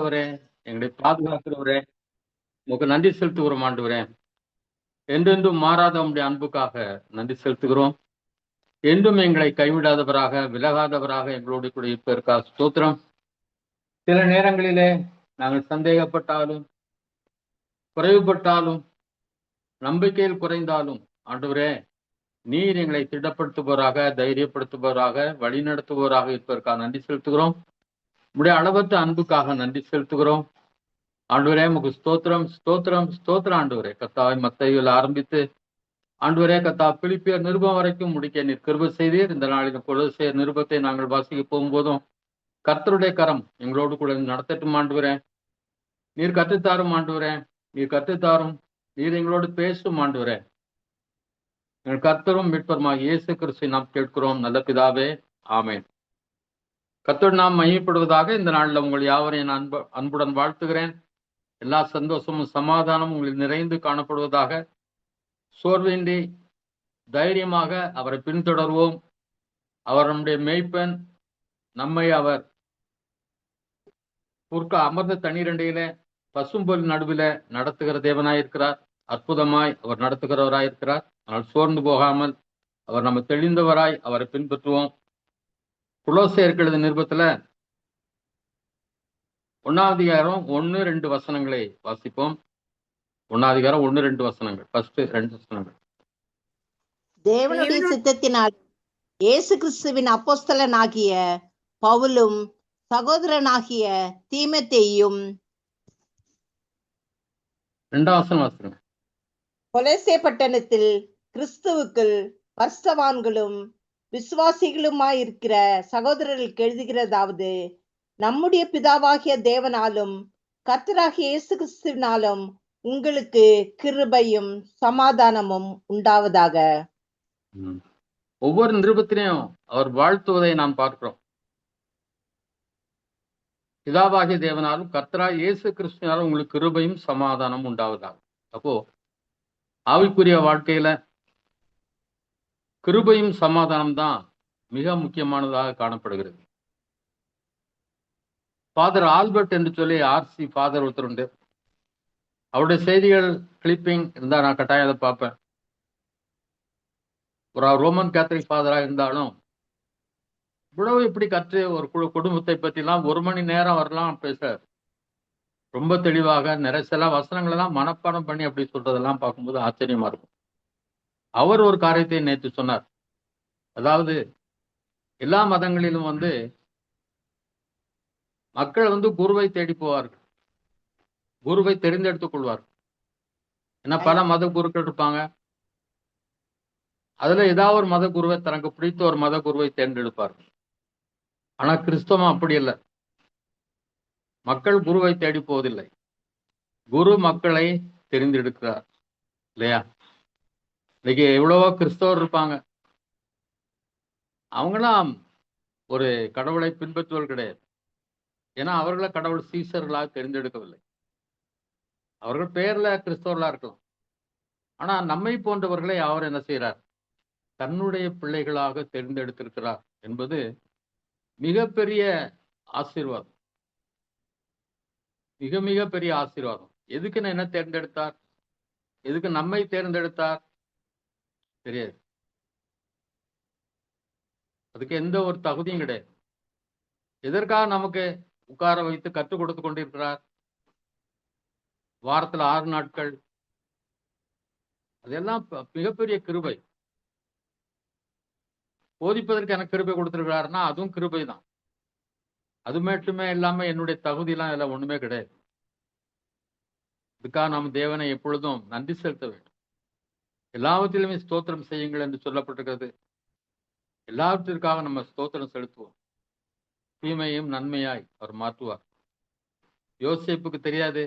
அவரே, எங்களை பாதுகாக்கிறவரே, உமக்கு நன்றி செலுத்துகிறோம் ஆண்டவரே. என்றென்றும் மாறாத உம்முடைய அன்புக்காக நன்றி செலுத்துகிறோம். என்றும் எங்களை கைவிடாதவராக, விலகாதவராக எங்களோடு கூட இருப்பதற்காக ஸ்தோத்திரம். சில நேரங்களிலே நாங்கள் சந்தேகப்பட்டாலும், குறைவுபட்டாலும், நம்பிக்கையில் குறைந்தாலும், ஆண்டவரே, நீர் எங்களை திடப்படுத்துபவராக, தைரியப்படுத்துபவராக, வழிநடத்துபவராக இருப்பதற்காக நன்றி செலுத்துகிறோம். உம்முடைய அளவற்ற அன்புக்காக நன்றி செலுத்துகிறோம். ஆண்டவரே, உமக்கு ஸ்தோத்திரம், ஸ்தோத்திரம், ஸ்தோத்திரம் ஆண்டவரே. கர்த்தாவை மத்தேயுவில் ஆரம்பித்து ஆண்டவரே கர்த்தா பிலிப்பியர் நிருபம் வரைக்கும் முடிக்க நீர் கிருபை செய்தீர். இந்த நாளில் கொலோசியர் நிருபத்தை நாங்கள் வாசிக்க போகும்போதும் கர்த்தருடைய கரம் எங்களோடு கூட நடத்தட்டும் ஆண்டவரே. நீர் கற்றுத்தாரும் ஆண்டவரே, நீர் கற்றுத்தாரும், நீர் எங்களோடு பேசும் ஆண்டவரே. எங்கள் கர்த்தரும் மீட்பருமாகிய இயேசு கிறிஸ்துவை நாம் கேட்கிறோம் நல்ல பிதாவே, ஆமென். கர்த்தர் நாம் மகிமைப்படுவதாக. இந்த நாளில் உங்கள் யாவரையும் நான் அன்புடன் வாழ்த்துகிறேன். எல்லா சந்தோஷமும் சமாதானமும் உங்களில் நிறைந்து காணப்படுவதாக. சோர்வின்றி தைரியமாக அவரை பின்தொடர்வோம். அவர் நம்முடைய மேய்ப்பன். நம்மை அவர் அமர்ந்த தண்ணீரண்டையில பசும்பொல் நடுவில நடத்துகிற தேவனாயிருக்கிறார். அற்புதமாய் அவர் நடத்துகிறவராயிருக்கிறார். ஆனால் சோர்ந்து போகாமல் அவர் நம்ம தெளிந்தவராய் அவரை பின்பற்றுவோம். கொலோசியர் எழுதின நிருபத்துல 1ஆம் அதிகாரம் 1-2 வசனங்களை வாசிப்போம். 1ஆம் அதிகாரம் 1-2 வசனங்கள். ஃபர்ஸ்ட் 2 வசனங்கள். தேவனுடைய சித்தத்தினால் இயேசு கிறிஸ்துவின் அப்போஸ்தலனாகிய பவுலும் சகோதரனாகிய தீமோத்தேயும் 2ஆம் வசனம் வாசிங்க. கொலோசே பட்டணத்தில் கிறிஸ்துவுக்குள் பரிசுத்தவான்களும் விசுவாசிகளுமாயிருக்கிற சகோதரர்களுக்கு எழுதுகிறதாவது, நம்முடைய பிதாவாகிய தேவனாலும் கர்த்தராகிய இயேசு கிறிஸ்துவினாலும் உங்களுக்கு கிருபையும் சமாதானமும் உண்டாவதாக. ஒவ்வொரு நிருபத்திலையும் அவர் வாழ்த்துவதை நாம் பார்க்கிறோம். பிதாவாகிய தேவனாலும் கர்த்தராகிய இயேசு கிறிஸ்துவினாலும் உங்களுக்கு கிருபையும் சமாதானம் உண்டாவதாக. அப்போ ஆவிக்குரிய வாழ்க்கையில கிருபையும் சமாதானம் தான் மிக முக்கியமானதாக காணப்படுகிறது. ஃபாதர் ஆல்பர்ட் என்று சொல்லி ஆர்சி ஃபாதர் ஒருத்தர் உண்டு. அவருடைய செய்திகள் கிளிப்பிங் இருந்தா நான் கட்டாயம் அதை பார்ப்பேன். ஒரு ரோமன் கேத்தலிக் ஃபாதராக இருந்தாலும் இவ்வளவு இப்படி கற்று ஒரு குடும்பத்தை பற்றிலாம் 1 மணி நேரம் வரலாம் பேச ரொம்ப தெளிவாக நிறைய சில வசனங்கள் எல்லாம் மனப்பாடம் பண்ணி அப்படி சொல்றதெல்லாம் பார்க்கும்போது ஆச்சரியமா இருக்கும். அவர் ஒரு காரியத்தை நேற்று சொன்னார். அதாவது எல்லா மதங்களிலும் மக்கள் குருவை தேடி போவார்கள், குருவை தெரிந்தெடுத்துக் கொள்வார்கள். ஏன்னா பல மத குருக்கள் இருப்பாங்க. அதுல ஏதாவது ஒரு மத குருவை தனக்கு பிடித்த ஒரு மத குருவை தேர்ந்தெடுப்பார்கள். ஆனா கிறிஸ்தவம் அப்படி இல்லை. மக்கள் குருவை தேடி போவதில்லை, குரு மக்களை தெரிந்தெடுக்கிறார். இல்லையா? இன்னைக்கு எவ்வளவோ கிறிஸ்தவர் இருப்பாங்க. அவங்களாம் ஒரு கடவுளை பின்பற்றுவது கிடையாது. ஏன்னா அவர்களை கடவுள் சீசர்களாக தெரிந்தெடுக்கவில்லை. அவர்கள் பெயர்ல கிறிஸ்தவர்களா இருக்கலாம். ஆனா நம்மை போன்றவர்களை அவர் என்ன செய்யறார்? தன்னுடைய பிள்ளைகளாக தேர்ந்தெடுத்திருக்கிறார் என்பது மிகப்பெரிய ஆசீர்வாதம். மிக மிக பெரிய ஆசீர்வாதம். எதுக்கு என்ன தேர்ந்தெடுத்தார்? எதுக்கு நம்மை தேர்ந்தெடுத்தார்? தெரியாது. அதுக்கு எந்த ஒரு தகுதியும் கிடையாது. எதற்காக நமக்கு உட்கார வைத்து கற்றுக் கொடுத்து கொண்டிருக்கிறார்? வாரத்துல 6 நாட்கள். அதெல்லாம் மிகப்பெரிய கிருபை. போதிப்பதற்கு எனக்கு கிருபை கொடுத்திருக்கிறாருன்னா அதுவும் கிருபை தான். அது மட்டுமே இல்லாம என்னுடைய தகுதியெல்லாம் இதெல்லாம் ஒண்ணுமே கிடையாது. இதுக்காக நாம் தேவனை எப்பொழுதும் நன்றி செலுத்த வேண்டும். எல்லாவற்றிலுமே ஸ்தோத்திரம் செய்யுங்கள் என்று சொல்லப்பட்டிருக்கிறது. எல்லாவற்றிற்காக நம்ம ஸ்தோத்திரம் செலுத்துவோம். தீமையும் நன்மையாய் அவர் மாற்றுவார். யோசேப்புக்கு தெரியாது.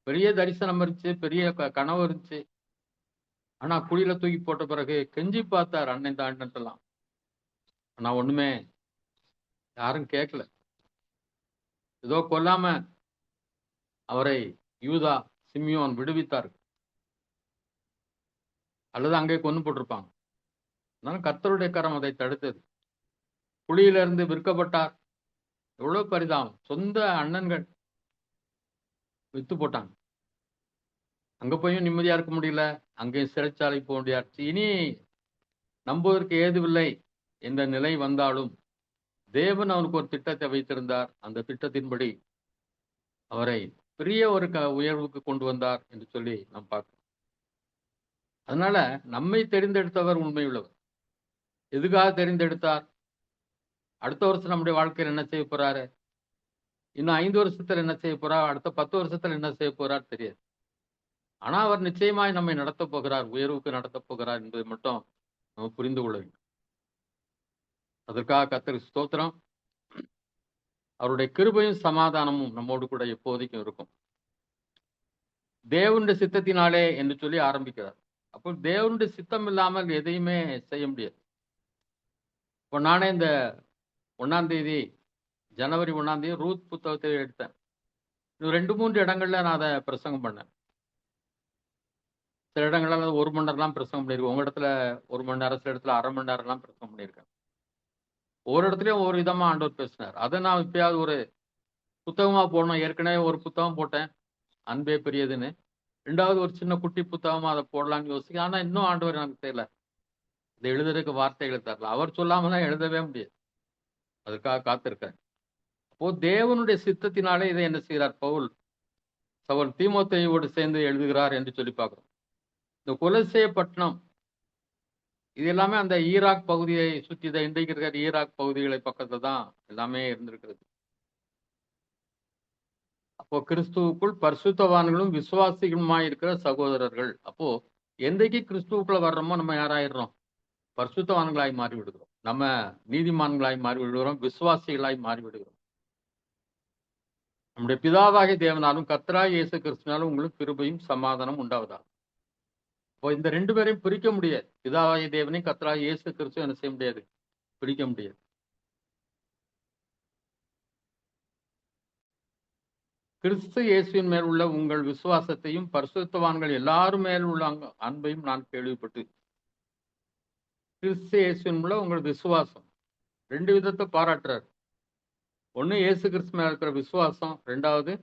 பெரிய தரிசனம் இருந்துச்சு, பெரிய கனவு இருந்துச்சு. ஆனா குழியில தூக்கி போட்ட பிறகு கெஞ்சி பார்த்தார் அண்ணன் தாண்டெல்லாம். ஆனா ஒண்ணுமே யாரும் கேட்கல. ஏதோ கொல்லாம அவரை யூதா சிமியோன் விடுவித்தார். அல்லது அங்கே கொண்டு போட்டிருப்பாங்க. அதனால கர்த்தருடைய கரம் அதை தடுத்தது. குழியிலிருந்து விற்கப்பட்டார். எவ்வளவு பரிதாபம். சொந்த அண்ணன்கள் வித்து போட்டாங்க. அங்க போயும் நிம்மதியா இருக்க முடியல, அங்கேயும் சிறைச்சாலை போக முடியாது. இனி நம்புவதற்கு ஏதுவில்லை என்ற நிலை வந்தாலும் தேவன் அவனுக்கு ஒரு திட்டத்தை வைத்திருந்தார். அந்த திட்டத்தின்படி அவரை பெரிய ஒரு உயர்வுக்கு கொண்டு வந்தார் என்று சொல்லி நாம் பார்க்கிறோம். அதனால நம்மை தெரிந்தெடுத்தவர் உண்மையுள்ளவர். எதுக்காக தெரிந்தெடுத்தார்? அடுத்த வருஷம் நம்முடைய வாழ்க்கையில் என்ன செய்ய போறாரு, இன்னும் 5 வருஷத்துல என்ன செய்ய போறார், அடுத்த 10 வருஷத்துல என்ன செய்ய போறார் தெரியாது. ஆனா அவர் நிச்சயமாய் நம்மை நடத்த போகிறார், உயர்வுக்கு நடத்த போகிறார் என்பதை மட்டும் நம்ம புரிந்து கொள்ள வேண்டும். அதற்காக கர்த்தருக்கு ஸ்தோத்திரம். அவருடைய கிருபையும் சமாதானமும் நம்மோடு கூட எப்போதைக்கும் இருக்கும். தேவனுடைய சித்தத்தினாலே என்று சொல்லி ஆரம்பிக்கிறார். அப்போ தேவனுடைய சித்தம் இல்லாமல் எதையுமே செய்ய முடியாது. இப்போ நானே இந்த 1ஆம் தேதி, ஜனவரி 1ஆம் தேதி ரூத் புத்தகத்தை எடுத்தேன். 2-3 இடங்கள்ல நான் அதை பிரசங்கம் பண்ணேன். சில இடங்கள்ல 1 மணி நேரம்லாம் பிரசங்கம் பண்ணியிருக்கேன். உங்க இடத்துல 1 மணி நேரம், சில இடத்துல 1/2 மணி நேரம்லாம் பிரசங்கம் பண்ணியிருக்கேன். ஒரு இடத்துலயும் ஒரு விதமா ஆண்டவர் பேசினார். அதை நான் இப்பயாவது ஒரு புத்தகமா போடணும். ஏற்கனவே ஒரு புத்தகம் போட்டேன், அன்பே பெரியதுன்னு. 2வது ஒரு சின்ன குட்டி புத்தகமா அதை போடலாம்னு யோசிக்க. ஆனா இன்னும் ஆண்டவர் எனக்கு தெரியல, இதை எழுதுறதுக்கு வார்த்தைகளை தரல. அவர் சொல்லாமலாம் எழுதவே முடியாது. அதுக்காக காத்திருக்கார். அப்போ தேவனுடைய சித்தத்தினாலே இதை என்ன செய்கிறார் சவுல் தீமோத்தேயுவோடு சேர்ந்து எழுதுகிறார் என்று சொல்லி பார்க்கிறோம். இந்த கொலோசே பட்டணம் இது எல்லாமே அந்த ஈராக் பகுதியை சுற்றி, இன்றைக்கு இருக்கிற ஈராக் பகுதிகளை பக்கத்துல தான் எல்லாமே இருந்திருக்கிறது. அப்போ கிறிஸ்துவுக்குள் பரிசுத்தவான்களும் விசுவாசிகளுமாய் இருக்கிற சகோதரர்கள். அப்போ எந்தைக்கு கிறிஸ்துவுக்குள்ள வர்றோமோ நம்ம யாராயிடுறோம்? பரிசுத்தவான்களாய் மாறி விடுகிறோம், நம்ம நீதிமான்களாய் மாறி விடுகிறோம், விசுவாசிகளாய் மாறி விடுகிறோம். நம்முடைய பிதாவாகிய தேவனாலும் கர்த்தராகிய இயேசு கிறிஸ்துவினாலும் உங்களுக்கு கிருபையும் சமாதானம் உண்டாவதா. இப்போ இந்த 2 பேரையும் பிரிக்க முடியாது. பிதாவாகிய தேவனையும் கர்த்தராகிய இயேசு கிறிஸ்துவும் என்ன செய்ய முடியாது, பிரிக்க முடியாது. கிறிஸ்து இயேசுவின் மேல் உள்ள உங்கள் விசுவாசத்தையும் பரிசுத்தவான்கள் எல்லாரும் மேல் உள்ள அன்பையும் நான் கேள்விப்பட்டு. கிறிஸ்து இயேசுவின் உள்ள உங்கள் விசுவாசம் 2 விதத்தை பாராட்டுறாரு. ஒண்ணு இயேசு கிறிஸ்து மேல இருக்கிற விசுவாசம், 2வது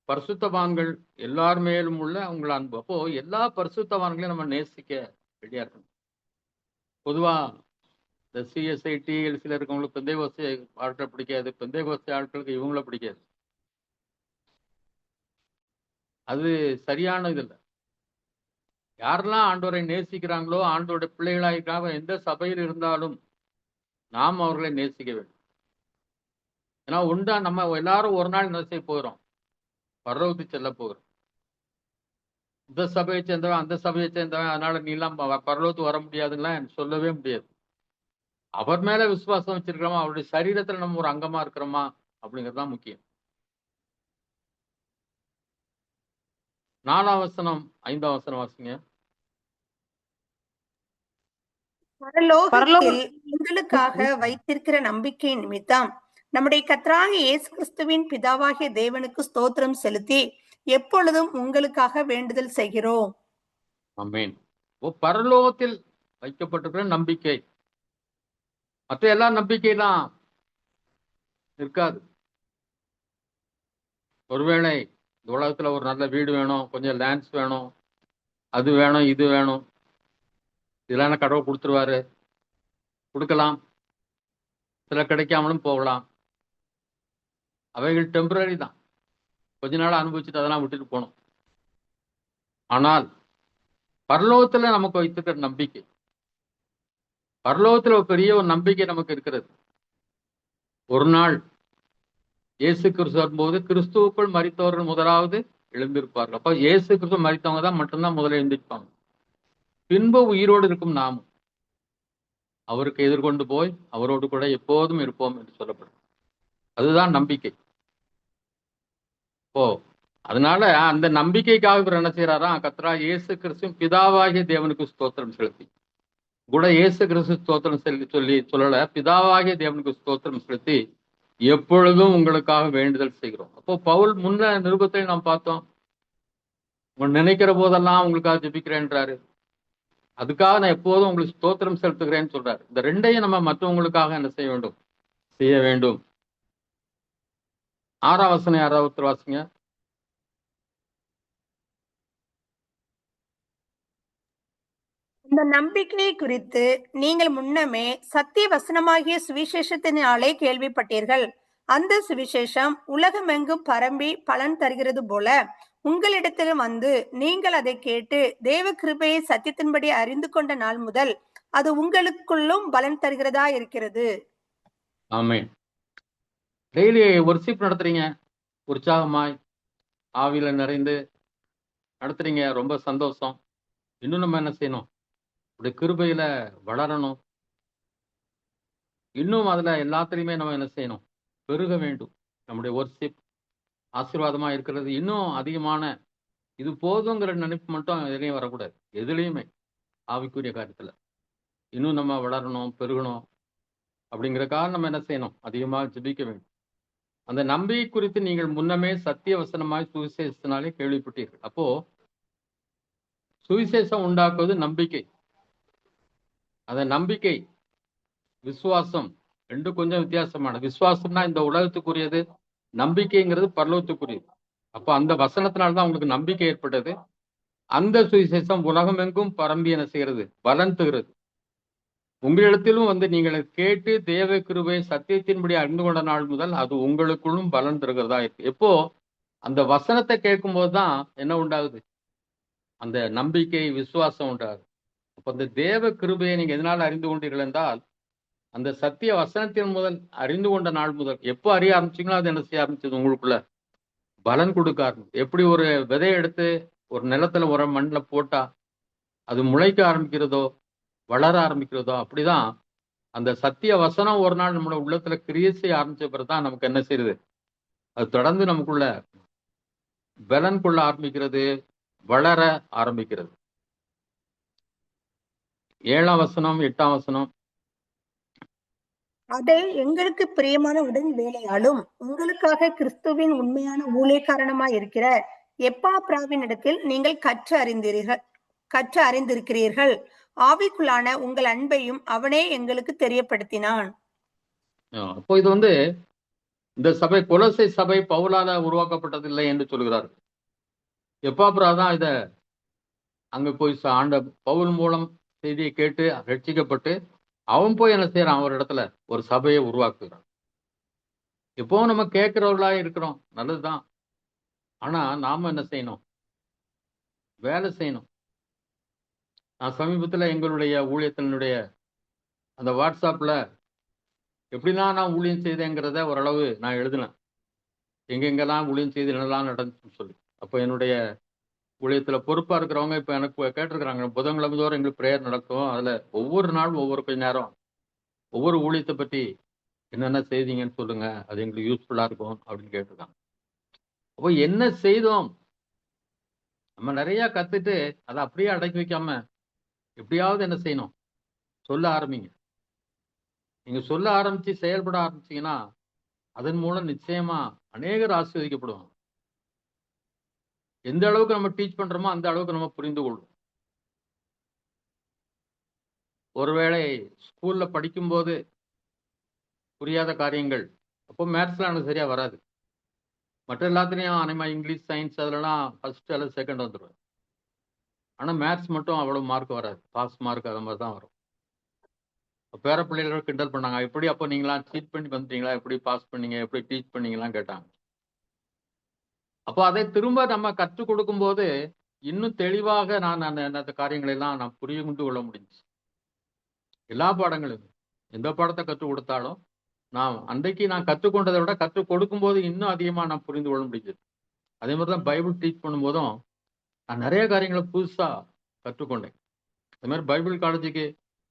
பரிசுத்தவான்கள் எல்லார் மேலும் உள்ள உங்கள் அன்பு. அப்போ எல்லா பரிசுத்தவான்களையும் நம்ம நேசிக்க ரெடியா இருக்கணும். பொதுவா இந்த CSI TLCல இருக்கவங்களுக்கு பெந்தைகோஸ்தே ஆட்களை பிடிக்காது, பெந்தைகோஸ்தே ஆட்களுக்கு இவங்கள பிடிக்காது. அது சரியான இது இல்லை. யாரெல்லாம் ஆண்டவரை நேசிக்கிறாங்களோ, ஆண்டவருடைய பிள்ளைகளாக எந்த சபையில் இருந்தாலும் நாம் அவர்களை நேசிக்க வேண்டும். ஏன்னா உண்டா நம்ம எல்லாரும் ஒரு நாள் என்ன செய்ய போகிறோம், பரலோகத்துக்கு செல்ல போகிறோம். இந்த சபையை சேர்ந்தவன் அந்த சபையை சேர்ந்தவன் அதனால நீ எல்லாம் பரலோகத்துக்கு வர முடியாதுன்னா சொல்லவே முடியாது. அவர் மேல விசுவாசம் வச்சிருக்கிறோமா, அவருடைய சரீரத்துல நம்ம ஒரு அங்கமா இருக்கிறோமா அப்படிங்கிறது தான் முக்கியம். 4ஆம் வசனம் 5ஆம் வசனம் வாசிங்க. பரலோகத்தில் உங்களுக்காக வைத்திருக்கிற நம்பிக்கை நிமித்தம் நம்முடைய கர்த்தராகிய இயேசு கிறிஸ்துவின் பிதாவாகிய தேவனுக்கு ஸ்தோத்திரம் செலுத்தி எப்பொழுதும் உங்களுக்காக வேண்டுதல் செய்கிறோம். ஆமென். பரலோகத்தில் வைக்கப்பட்டிருக்கிற நம்பிக்கை, மற்ற எல்லா நம்பிக்கையெல்லாம் இருக்காது. ஒருவேளை இந்த உலகத்துல ஒரு நல்ல வீடு வேணும், கொஞ்சம் லேண்ட்ஸ் வேணும், அது வேணும், இது வேணும், இதெல்லாம் கடவுள் கொடுத்துருவாரு, கொடுக்கலாம். சில கிடைக்காமலும் போகலாம். அவைகள் டெம்பரரி தான், கொஞ்ச நாள் அனுபவிச்சுட்டு அதெல்லாம் விட்டுட்டு போகணும். ஆனால் பரலோகத்துல நமக்கு வைத்திருக்கிற நம்பிக்கை, பரலோகத்துல ஒரு பெரிய ஒரு நம்பிக்கை நமக்கு இருக்கிறது. ஒரு நாள் இயேசு கிறிஸ்து வரும்போது கிறிஸ்துவுக்குள் மரித்தவர்கள் முதலாவது எழுந்திருப்பார்கள். அப்ப இயேசு கிறிஸ்து மரித்தவங்க தான் மட்டும்தான் முதல்ல எழுந்திருப்பாங்க. பின்பு உயிரோடு இருக்கும் நாமும் அவருக்கு எதிர்கொண்டு போய் அவரோடு கூட எப்போதும் இருப்போம் என்று சொல்லப்படும். அதுதான் நம்பிக்கை. அதனால அந்த நம்பிக்கைக்காக இவர் என்ன செய்யறாராம், கர்த்தராகிய இயேசு கிறிஸ்துவின் பிதாவாகிய தேவனுக்கு ஸ்தோத்திரம் செலுத்தி, கூட இயேசு கிறிஸ்து ஸ்தோத்திரம் சொல்லல, பிதாவாகிய தேவனுக்கு ஸ்தோத்திரம் செலுத்தி எப்பொழுதும் உங்களுக்காக வேண்டுதல் செய்கிறோம். அப்போ பவுல் முன்ன நிருபத்தை நாம் பார்த்தோம், உங்க நினைக்கிற போதெல்லாம் உங்களுக்காக ஜெபிக்கிறேன்றாரு. அதுக்காக நான் எப்போதும் உங்களுக்கு ஸ்தோத்திரம் செலுத்துகிறேன்னு சொல்றாரு. இந்த 2ஐயும் நம்ம மற்றவங்களுக்காக என்ன செய்ய வேண்டும், செய்ய வேண்டும். 6ஆம் வசனம் யாராவது ஒருத்தர் வாசிங்க. இந்த நம்பிக்கையை குறித்து நீங்கள் முன்னமே சத்திய வசனமாகிய சுவிசேஷத்தினாலே கேள்விப்பட்டீர்கள். அந்த சுவிசேஷம் உலகமெங்கும் பரம்பி பலன் தருகிறது போல உங்களிடத்தில் வந்து நீங்கள் அதை கேட்டு தேவ கிருபையை சத்தியத்தின்படி அறிந்து கொண்ட நாள் முதல் அது உங்களுக்குள்ளும் பலன் தருகிறதா இருக்கிறது. ஆமென். டெய்லி வொர்ஷிப் நடத்துறீங்க, உற்சாகமாய் ஆவியில நிறைந்து நடத்துறீங்க, ரொம்ப சந்தோஷம். இன்னும் நம்ம என்ன செய்யணும்? இப்படி கிருபையில வளரணும். இன்னும் அதுல எல்லாத்துலயுமே நம்ம என்ன செய்யணும்? பெருக வேண்டும். நம்முடைய வொர்ஷிப் ஆசீர்வாதமா இருக்கிறது இன்னும் அதிகமான இது போதுங்கிற நினைப்பு மட்டும் எதுலையும் வரக்கூடாது. எதுலையுமே ஆவிக்குரிய காரியத்துல இன்னும் நம்ம வளரணும், பெருகணும் அப்படிங்கிறக்காக நம்ம என்ன செய்யணும்? அதிகமாக ஜெபிக்க வேண்டும். அந்த நம்பிக்கை குறித்து நீங்கள் முன்னமே சத்திய வசனமாய் சுவிசேஷத்தினாலே கேள்விப்பட்டீர்கள். அப்போ சுவிசேஷம் உண்டாக்குவது நம்பிக்கை. அந்த நம்பிக்கை விசுவாசம் ரெண்டும் கொஞ்சம் வித்தியாசமான. விசுவாசம்னா இந்த உலகத்துக்குரியது, நம்பிக்கைங்கிறது பரலோகத்துக்குரியது. அப்போ அந்த வசனத்தினால்தான் உங்களுக்கு நம்பிக்கை ஏற்பட்டது. அந்த சுவிசேஷம் உலகமெங்கும் பரம்பி என்ன செய்கிறது? பலன் தருகிறது. உங்களிடத்திலும் வந்து நீங்கள் கேட்டு தேவ கிருபை சத்தியத்தின்படி அறிந்து கொண்ட நாள் முதல் அது உங்களுக்குள்ளும் பலன் தருகிறதா இருக்கு. எப்போ அந்த வசனத்தை கேட்கும் போதுதான் என்ன உண்டாகுது? அந்த நம்பிக்கை விசுவாசம் உண்டாகுது. அப்ப அந்த தேவ கிருபையை நீங்க எதனால அறிந்து கொண்டீர்கள் என்றால் அந்த சத்திய வசனத்தின் முதல் அறிந்து கொண்ட நாள் முதல் எப்போ அறிய ஆரம்பிச்சீங்களோ அது என்ன செய்ய ஆரம்பிச்சது? உங்களுக்குள்ள பலன் கொடுக்க ஆரம்பிச்சு. எப்படி ஒரு விதையை எடுத்து ஒரு நிலத்துல ஒரு மண்ணில் போட்டா அது முளைக்க ஆரம்பிக்கிறதோ வளர ஆரம்பிக்கிறதோ அப்படிதான் அந்த சத்திய வசனம் ஒரு நாள் நம்மளோட உள்ளத்துல கிரியை செய்ய ஆரம்பிச்ச பிறகுதான் நமக்கு என்ன செய்யுது? அது தொடர்ந்து நமக்குள்ள பலன் கொள்ள ஆரம்பிக்கிறது, வளர ஆரம்பிக்கிறது. 7ஆம் வசனம் 8ஆம் வசனம். அதை எங்களுக்கு பிரியமான உடன் வேலையாலும் உங்களுக்காக கிறிஸ்துவின் உண்மையான ஊழியக்காரனமாய் இருக்கிற எப்பாப்ராவின் இடத்தில் நீங்கள் கற்று அறிந்திருக்கிறீர்கள். ஆவிக்குள்ளான உங்கள் அன்பையும் அவனே எங்களுக்கு தெரியப்படுத்தினான். அப்போ இது வந்து இந்த சபை கொலோசை சபை பவுலால உருவாக்கப்பட்டதில்லை என்று சொல்கிறார். எப்பாப்ரா தான் இத அங்க போய் ஆண்ட பவுல் மூலம் செய்தியை கேட்டு ரட்சிக்கப்பட்டு அவன் போய் என்ன செய்யறான்? ஒரு இடத்துல ஒரு சபையை உருவாக்குகிறான். இப்போ நம்ம கேட்கிறவர்களா இருக்கிறோம், நல்லதுதான். ஆனா நாம என்ன செய்யணும்? வேலை செய்யணும். நான் சமீபத்துல எங்களுடைய ஊழியத்தினுடைய அந்த வாட்ஸ்அப்ல எப்படிலாம் நான் ஊழியம் செய்தேங்கிறத ஓரளவு நான் எழுதினேன். எங்கெங்கெல்லாம் ஊழியம் செய்து என்னெல்லாம் நடந்துச்சுன்னு சொல்லி. அப்போ என்னுடைய ஊழியத்துல பொறுப்பா இருக்கிறவங்க இப்ப எனக்கு கேட்டிருக்கிறாங்க, புதன்கிழமை தோறும் எங்களுக்கு பிரேயர் நடக்கும். அதுல ஒவ்வொரு நாளும் ஒவ்வொரு கொஞ்ச நேரம் ஒவ்வொரு ஊழியத்தை பற்றி என்னென்ன செய்தீங்கன்னு சொல்லுங்க, அது எங்களுக்கு யூஸ்ஃபுல்லா இருக்கும் அப்படின்னு கேட்டிருக்காங்க. அப்போ என்ன செய்தோம்? நம்ம நிறைய கத்துட்டு அதை அப்படியே அடக்கி வைக்காம எப்படியாவது என்ன செய்யணும்? சொல்ல ஆரம்பிங்க. நீங்க சொல்ல ஆரம்பிச்சு செயல்பட ஆரம்பிச்சீங்கன்னா அதன் மூலம் நிச்சயமா அநேகர் ஆசீர்வதிக்கப்படுவாங்க. எந்த அளவுக்கு நம்ம டீச் பண்றோமோ அந்த அளவுக்கு நம்ம புரிந்து கொள்வோம். ஒருவேளை ஸ்கூல்ல படிக்கும்போது புரியாத காரியங்கள் அப்போ மேத்ஸ்லாம் எனக்கு சரியா வராது. மற்ற எல்லாத்துலேயும் அனைமா இங்கிலீஷ் சயின்ஸ் அதிலலாம் ஃபர்ஸ்ட் அல்லது செகண்ட் வந்துடுவேன். ஆனால் மேத்ஸ் மட்டும் அவ்வளோ மார்க் வராது. பாஸ் மார்க் அது மாதிரி தான் வரும். பேர பிள்ளைகளோட கிண்டல் பண்ணாங்க, எப்படி அப்போ நீங்களாம் சீட் பண்ணி வந்துட்டீங்களா, எப்படி பாஸ் பண்ணீங்க, எப்படி டீச் பண்ணீங்களாம் கேட்டாங்க. அப்போ அதை திரும்ப நம்ம கற்றுக் கொடுக்கும்போது இன்னும் தெளிவாக நான் அந்த காரியங்களை எல்லாம் நான் புரிந்து கொள்ள முடிஞ்சு. எல்லா பாடங்களும் எந்த பாடத்தை கற்றுக் கொடுத்தாலும் நான் அன்றைக்கு நான் கற்றுக்கொண்டதை விட கற்றுக் கொடுக்கும் போது இன்னும் அதிகமாக நான் புரிந்து கொள்ள முடிஞ்சது. அதே மாதிரி தான் பைபிள் டீச் பண்ணும்போதும் நான் நிறைய காரியங்களை புதுசா கற்றுக்கொண்டேன். அது மாதிரி பைபிள் காலேஜுக்கு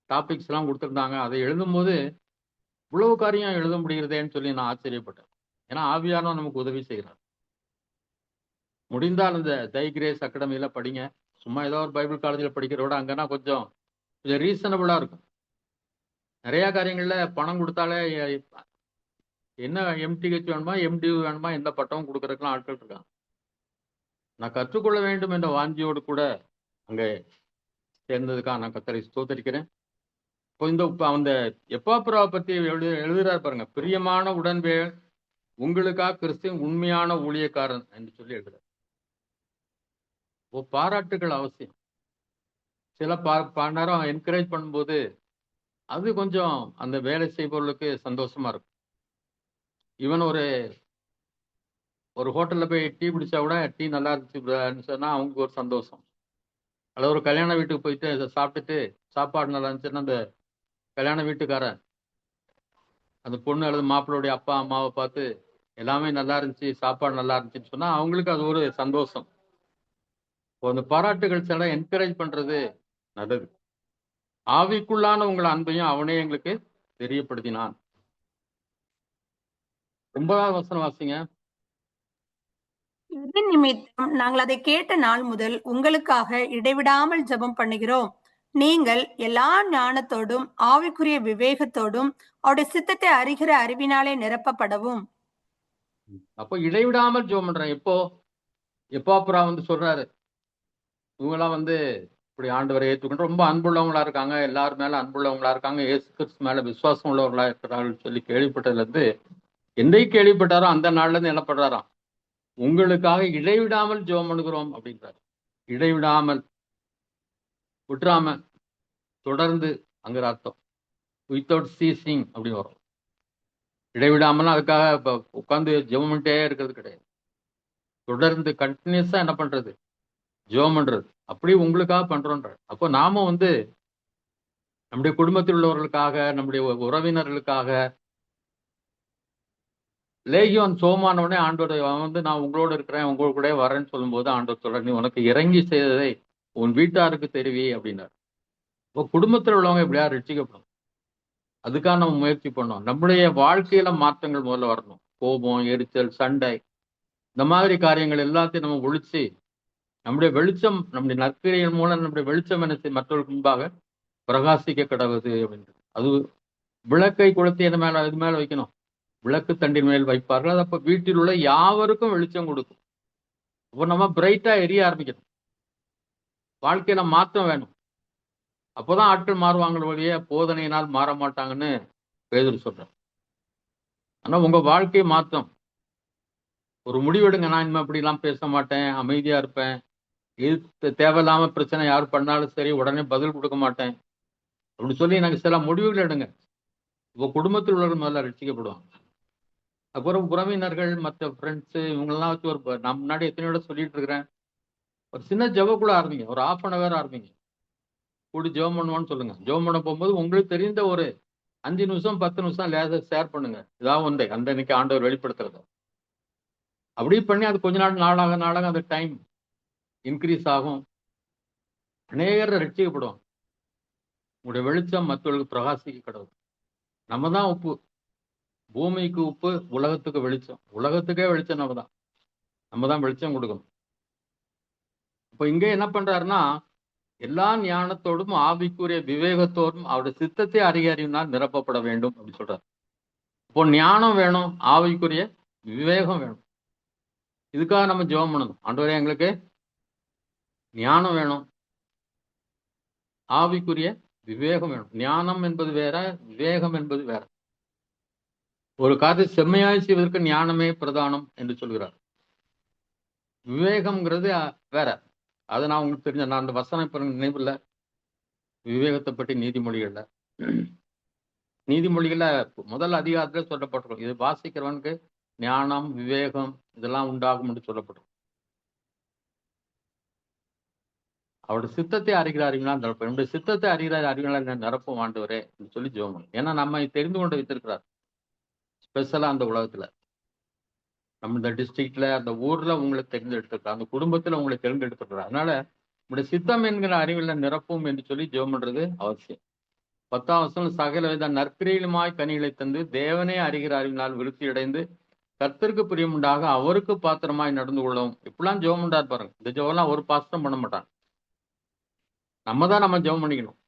டாபிக்ஸ் எல்லாம் கொடுத்துருந்தாங்க. அதை எழுதும்போது இவ்வளவு காரியம் எழுத முடிகிறதேன்னு சொல்லி நான் ஆச்சரியப்பட்டேன். ஏன்னா ஆவியானவன் நமக்கு உதவி செய்கிறார். முடிந்தால் இந்த தைகிரேஸ் அகாடமியில படிங்க. சும்மா ஏதோ ஒரு பைபிள் காலேஜில் படிக்கிறத விட அங்கன்னா கொஞ்சம் ரீசனபிளா இருக்கும். நிறைய காரியங்கள்ல பணம் கொடுத்தாலே என்ன எம்டிஹெச் வேணுமா எம்டி வேணுமா எந்த பட்டமும் கொடுக்கறதுக்கெல்லாம் ஆட்கள் இருக்காங்க. நான் கற்றுக்கொள்ள வேண்டும் என்ற வாஞ்சியோடு கூட அங்கே சேர்ந்ததுக்காக நான் கர்த்தரை ஸ்தோத்திரிக்கிறேன். இப்போ அந்த எப்பாப்ராவை பத்தி எழுதுறாரு பாருங்க. பிரியமான உங்களுக்காக கிறிஸ்துவின் உண்மையான ஊழியக்காரன் என்று சொல்லி எழுதுறார். பாராட்டுகள் அவசியம். சில நேரம் என்கரேஜ் பண்ணும்போது அது கொஞ்சம் அந்த வேலை செய்பவர்களுக்கு சந்தோஷமா இருக்கும். இவன் ஒரு ஹோட்டல்ல போய் டீ குடிச்சா கூட டீ நல்லா இருந்துச்சு சொன்னா அவங்களுக்கு ஒரு சந்தோஷம். அல்லது ஒரு கல்யாண வீட்டுக்கு போயிட்டு அதை சாப்பிட்டுட்டு சாப்பாடு நல்லா இருந்துச்சுன்னா அந்த கல்யாண வீட்டுக்காரன் அந்த பொண்ணு அல்லது மாப்பிள்ளுடைய அப்பா அம்மாவை பார்த்து எல்லாமே நல்லா இருந்துச்சு, சாப்பாடு நல்லா இருந்துச்சுன்னு சொன்னா அவங்களுக்கு அது ஒரு சந்தோஷம். அந்த பாராட்டுகள் சில என்கரேஜ் பண்றது நல்லது. ஆவிக்குள்ளான உங்கள் அன்பையும் அவனே எங்களுக்கு தெரியப்படுத்தினான். 9வது வசனம் வாசிங்க. இது நிமித்தம் நாங்கள் அதை கேட்ட நாள் முதல் உங்களுக்காக இடைவிடாமல் ஜெபம் பண்ணுகிறோம். நீங்கள் எல்லா ஞானத்தோடும் ஆவிக்குரிய விவேகத்தோடும் அவருடைய சித்தத்தை அறிகிற அறிவினாலே நிரப்பப்படவும். அப்போ இடைவிடாமல் ஜெபம் பண்றேன். எப்போ அப்புறம் வந்து சொல்றாரு, இவங்கெல்லாம் வந்து இப்படி ஆண்டவரை ஏற்றுக்கிட்டு ரொம்ப அன்புள்ளவங்களா இருக்காங்க, எல்லாரும் மேல அன்புள்ளவங்களா இருக்காங்க, இயேசு கிறிஸ்து மேல விசுவாசம் உள்ளவர்களா இருக்கிறார்கள் சொல்லி கேள்விப்பட்டதுல இருந்து என்னைக்கு கேள்விப்பட்டாரோ அந்த நாள்ல இருந்து என்ன பண்றாராம், உங்களுக்காக இடைவிடாமல் ஜெபம் பண்ணுகிறோம் அப்படின்றாரு. இடைவிடாமல், விட்டுறாம, தொடர்ந்து அங்கிற அர்த்தம். வித்தவுட் சீசிங் அப்படின்னு வரும். இடைவிடாமல் அதுக்காக இப்ப உட்காந்து ஜெபம் பண்ணிட்டே இருக்கிறது கிடையாது. தொடர்ந்து கண்டினியூஸா என்ன பண்றது, ஜெபம் பண்றது. அப்படி உங்களுக்காக பண்றோன்றார். அப்போ நாம வந்து நம்முடைய குடும்பத்தில் உள்ளவர்களுக்காக, நம்முடைய உறவினர்களுக்காக, லேகியோன் சோமானவனே ஆண்டோட வந்து நான் உங்களோட இருக்கிறேன், உங்களோட கூட வரேன்னு சொல்லும்போது ஆண்டவர் சொல்றார், நீ உனக்கு இறங்கி செய்ததை உன் வீட்டாருக்கு தெரிவி அப்படின்னார். இப்போ குடும்பத்தில் உள்ளவங்க எப்படியா ரட்சிக்கப்படும், அதுக்காக நம்ம முயற்சி பண்ணோம். நம்முடைய வாழ்க்கையில மாற்றங்கள் முதல்ல வரணும். கோபம், எரிச்சல், சண்டை, இந்த மாதிரி காரியங்கள் எல்லாத்தையும் நம்ம ஒழிச்சு நம்முடைய வெளிச்சம், நம்முடைய நற்கிரியின் மூலம் நம்முடைய வெளிச்சம் என்ன செய்ய மற்றவர்களுக்கு முன்பாக பிரகாசிக்க கடவுது அப்படின்றது. அது விளக்கை கொளுத்தி என்ன மேல இது மேல வைக்கணும், விளக்கு தண்டின் மேல் வைப்பார்கள். அது அப்ப வீட்டில் உள்ள யாவருக்கும் வெளிச்சம் கொடுக்கும். அப்போ நம்ம பிரைட்டா எரிய ஆரம்பிக்கணும். வாழ்க்கையில மாற்றம் வேணும். அப்போதான் ஆட்கள் மாறுவாங்க வழியே போதனையினால் மாற மாட்டாங்கன்னு பேதுரு சொல்றேன். ஆனா உங்க வாழ்க்கை மாற்றம், ஒரு முடிவெடுங்க. நான் இனிமே அப்படி எல்லாம் பேச மாட்டேன், அமைதியா இருப்பேன், இது தேவையில்லாம பிரச்சனை யார் பண்ணாலும் சரி உடனே பதில் கொடுக்க மாட்டேன் அப்படின்னு சொல்லி எனக்கு சில முடிவுகள் எடுங்க. இப்போ குடும்பத்தில் உள்ளவர்கள் முதல்ல ரட்சிக்கப்படுவாங்க. அப்புறம் உறவினர்கள், மற்ற ஃப்ரெண்ட்ஸு, இவங்கெல்லாம் வச்சு நான் முன்னாடி எத்தனையோட சொல்லிட்டு இருக்கிறேன், ஒரு சின்ன ஜெபக்குள்ள ஆரம்பிங்க. ஒரு 1/2 hour ஆரம்பிங்க. கூடி ஜெபம் பண்ணுவான்னு சொல்லுங்க. ஜெபம் பண்ண போகும்போது உங்களுக்கு தெரிந்த ஒரு 5 நிமிஷம் 10 நிமிஷம் லேசா ஷேர் பண்ணுங்க. ஏதாவது ஒன்றை அந்த இன்னைக்கு ஆண்டவர் வெளிப்படுத்துறது. அப்படி பண்ணி அது கொஞ்ச நாளாக அந்த டைம் இன்க்ரீஸ் ஆகும். அநேகர் ரட்சிக்கப்படுவாங்க. உங்களுடைய வெளிச்சம் மற்றவர்களுக்கு பிரகாசிக்க கடவுள். நம்ம தான் உப்பு. பூமிக்கு உப்பு, உலகத்துக்கு வெளிச்சம். உலகத்துக்கே வெளிச்சம் நம்ம தான் வெளிச்சம் கொடுக்கணும். இப்போ இங்கே என்ன பண்றாருன்னா, எல்லா ஞானத்தோடும் ஆவிக்குரிய விவேகத்தோடும் அவருடைய சித்தத்தை அறிவினால் நிரப்பப்பட வேண்டும் அப்படின்னு சொல்றாரு. இப்போ ஞானம் வேணும், ஆவிக்குரிய விவேகம் வேணும். இதுக்காக நம்ம ஜெபம் பண்ணணும். ஆண்டவரே எங்களுக்கு ஞானம் வேணும், ஆவிக்குரிய விவேகம் வேணும். ஞானம் என்பது வேற, விவேகம் என்பது வேற. ஒரு காரியத்தை செம்மையாய் செய்வதற்கு ஞானமே பிரதானம் என்று சொல்கிறார். விவேகம்ங்கிறது வேற. அது நான் உங்களுக்கு தெரிஞ்ச, நான் அந்த வசனம் இப்ப நினைவுல விவேகத்தை பற்றி நீதிமொழிகள்ல முதல் அதிகாரத்துல சொல்லப்பட்டிருக்கும். இது வாசிக்கிறவனுக்கு ஞானம், விவேகம் இதெல்லாம் உண்டாகும் என்று சொல்லப்பட்டிருக்கும். அவருடைய சித்தத்தை அறிகிற அறிவினால் நிரப்ப, என்னுடைய சித்தத்தை அறிகிற அறிவினால் நிரப்பும் ஆண்டவரே என்று சொல்லி ஜெபம். ஏன்னா நம்ம தெரிந்து கொண்டு வைத்திருக்கிறார் ஸ்பெஷலா அந்த உலகத்துல. நம்ம இந்த டிஸ்ட்ரிக்ட்ல, அந்த ஊர்ல உங்களை தெரிந்தெடுத்திருக்கிறார், அந்த குடும்பத்துல உங்களை தெரிந்தெடுத்திருக்கிறார். அதனால நம்முடைய சித்தம் என்கிற அறிவில் நிரப்பும் என்று சொல்லி ஜெபம் பண்றது அவசியம். 10ஆம் வசனம், சகல வித நற்கிரியிலுமாய் கனிகளை தந்து தேவனே அறிகிற அறிவினால் விருத்தி அடைந்து கர்த்தருக்கு பிரியமுண்டாக அவருக்கு பாத்திரமாய் நடந்து கொள்ளவும். இப்படிலாம் ஜெபம் பண்றாரு பாருங்க. இந்த ஜெபம்லாம் ஒரு பாஸ்டரும் பண்ண மாட்டாங்க. நம்ம தான் நம்ம ஜெபம் பண்ணிக்கணும்.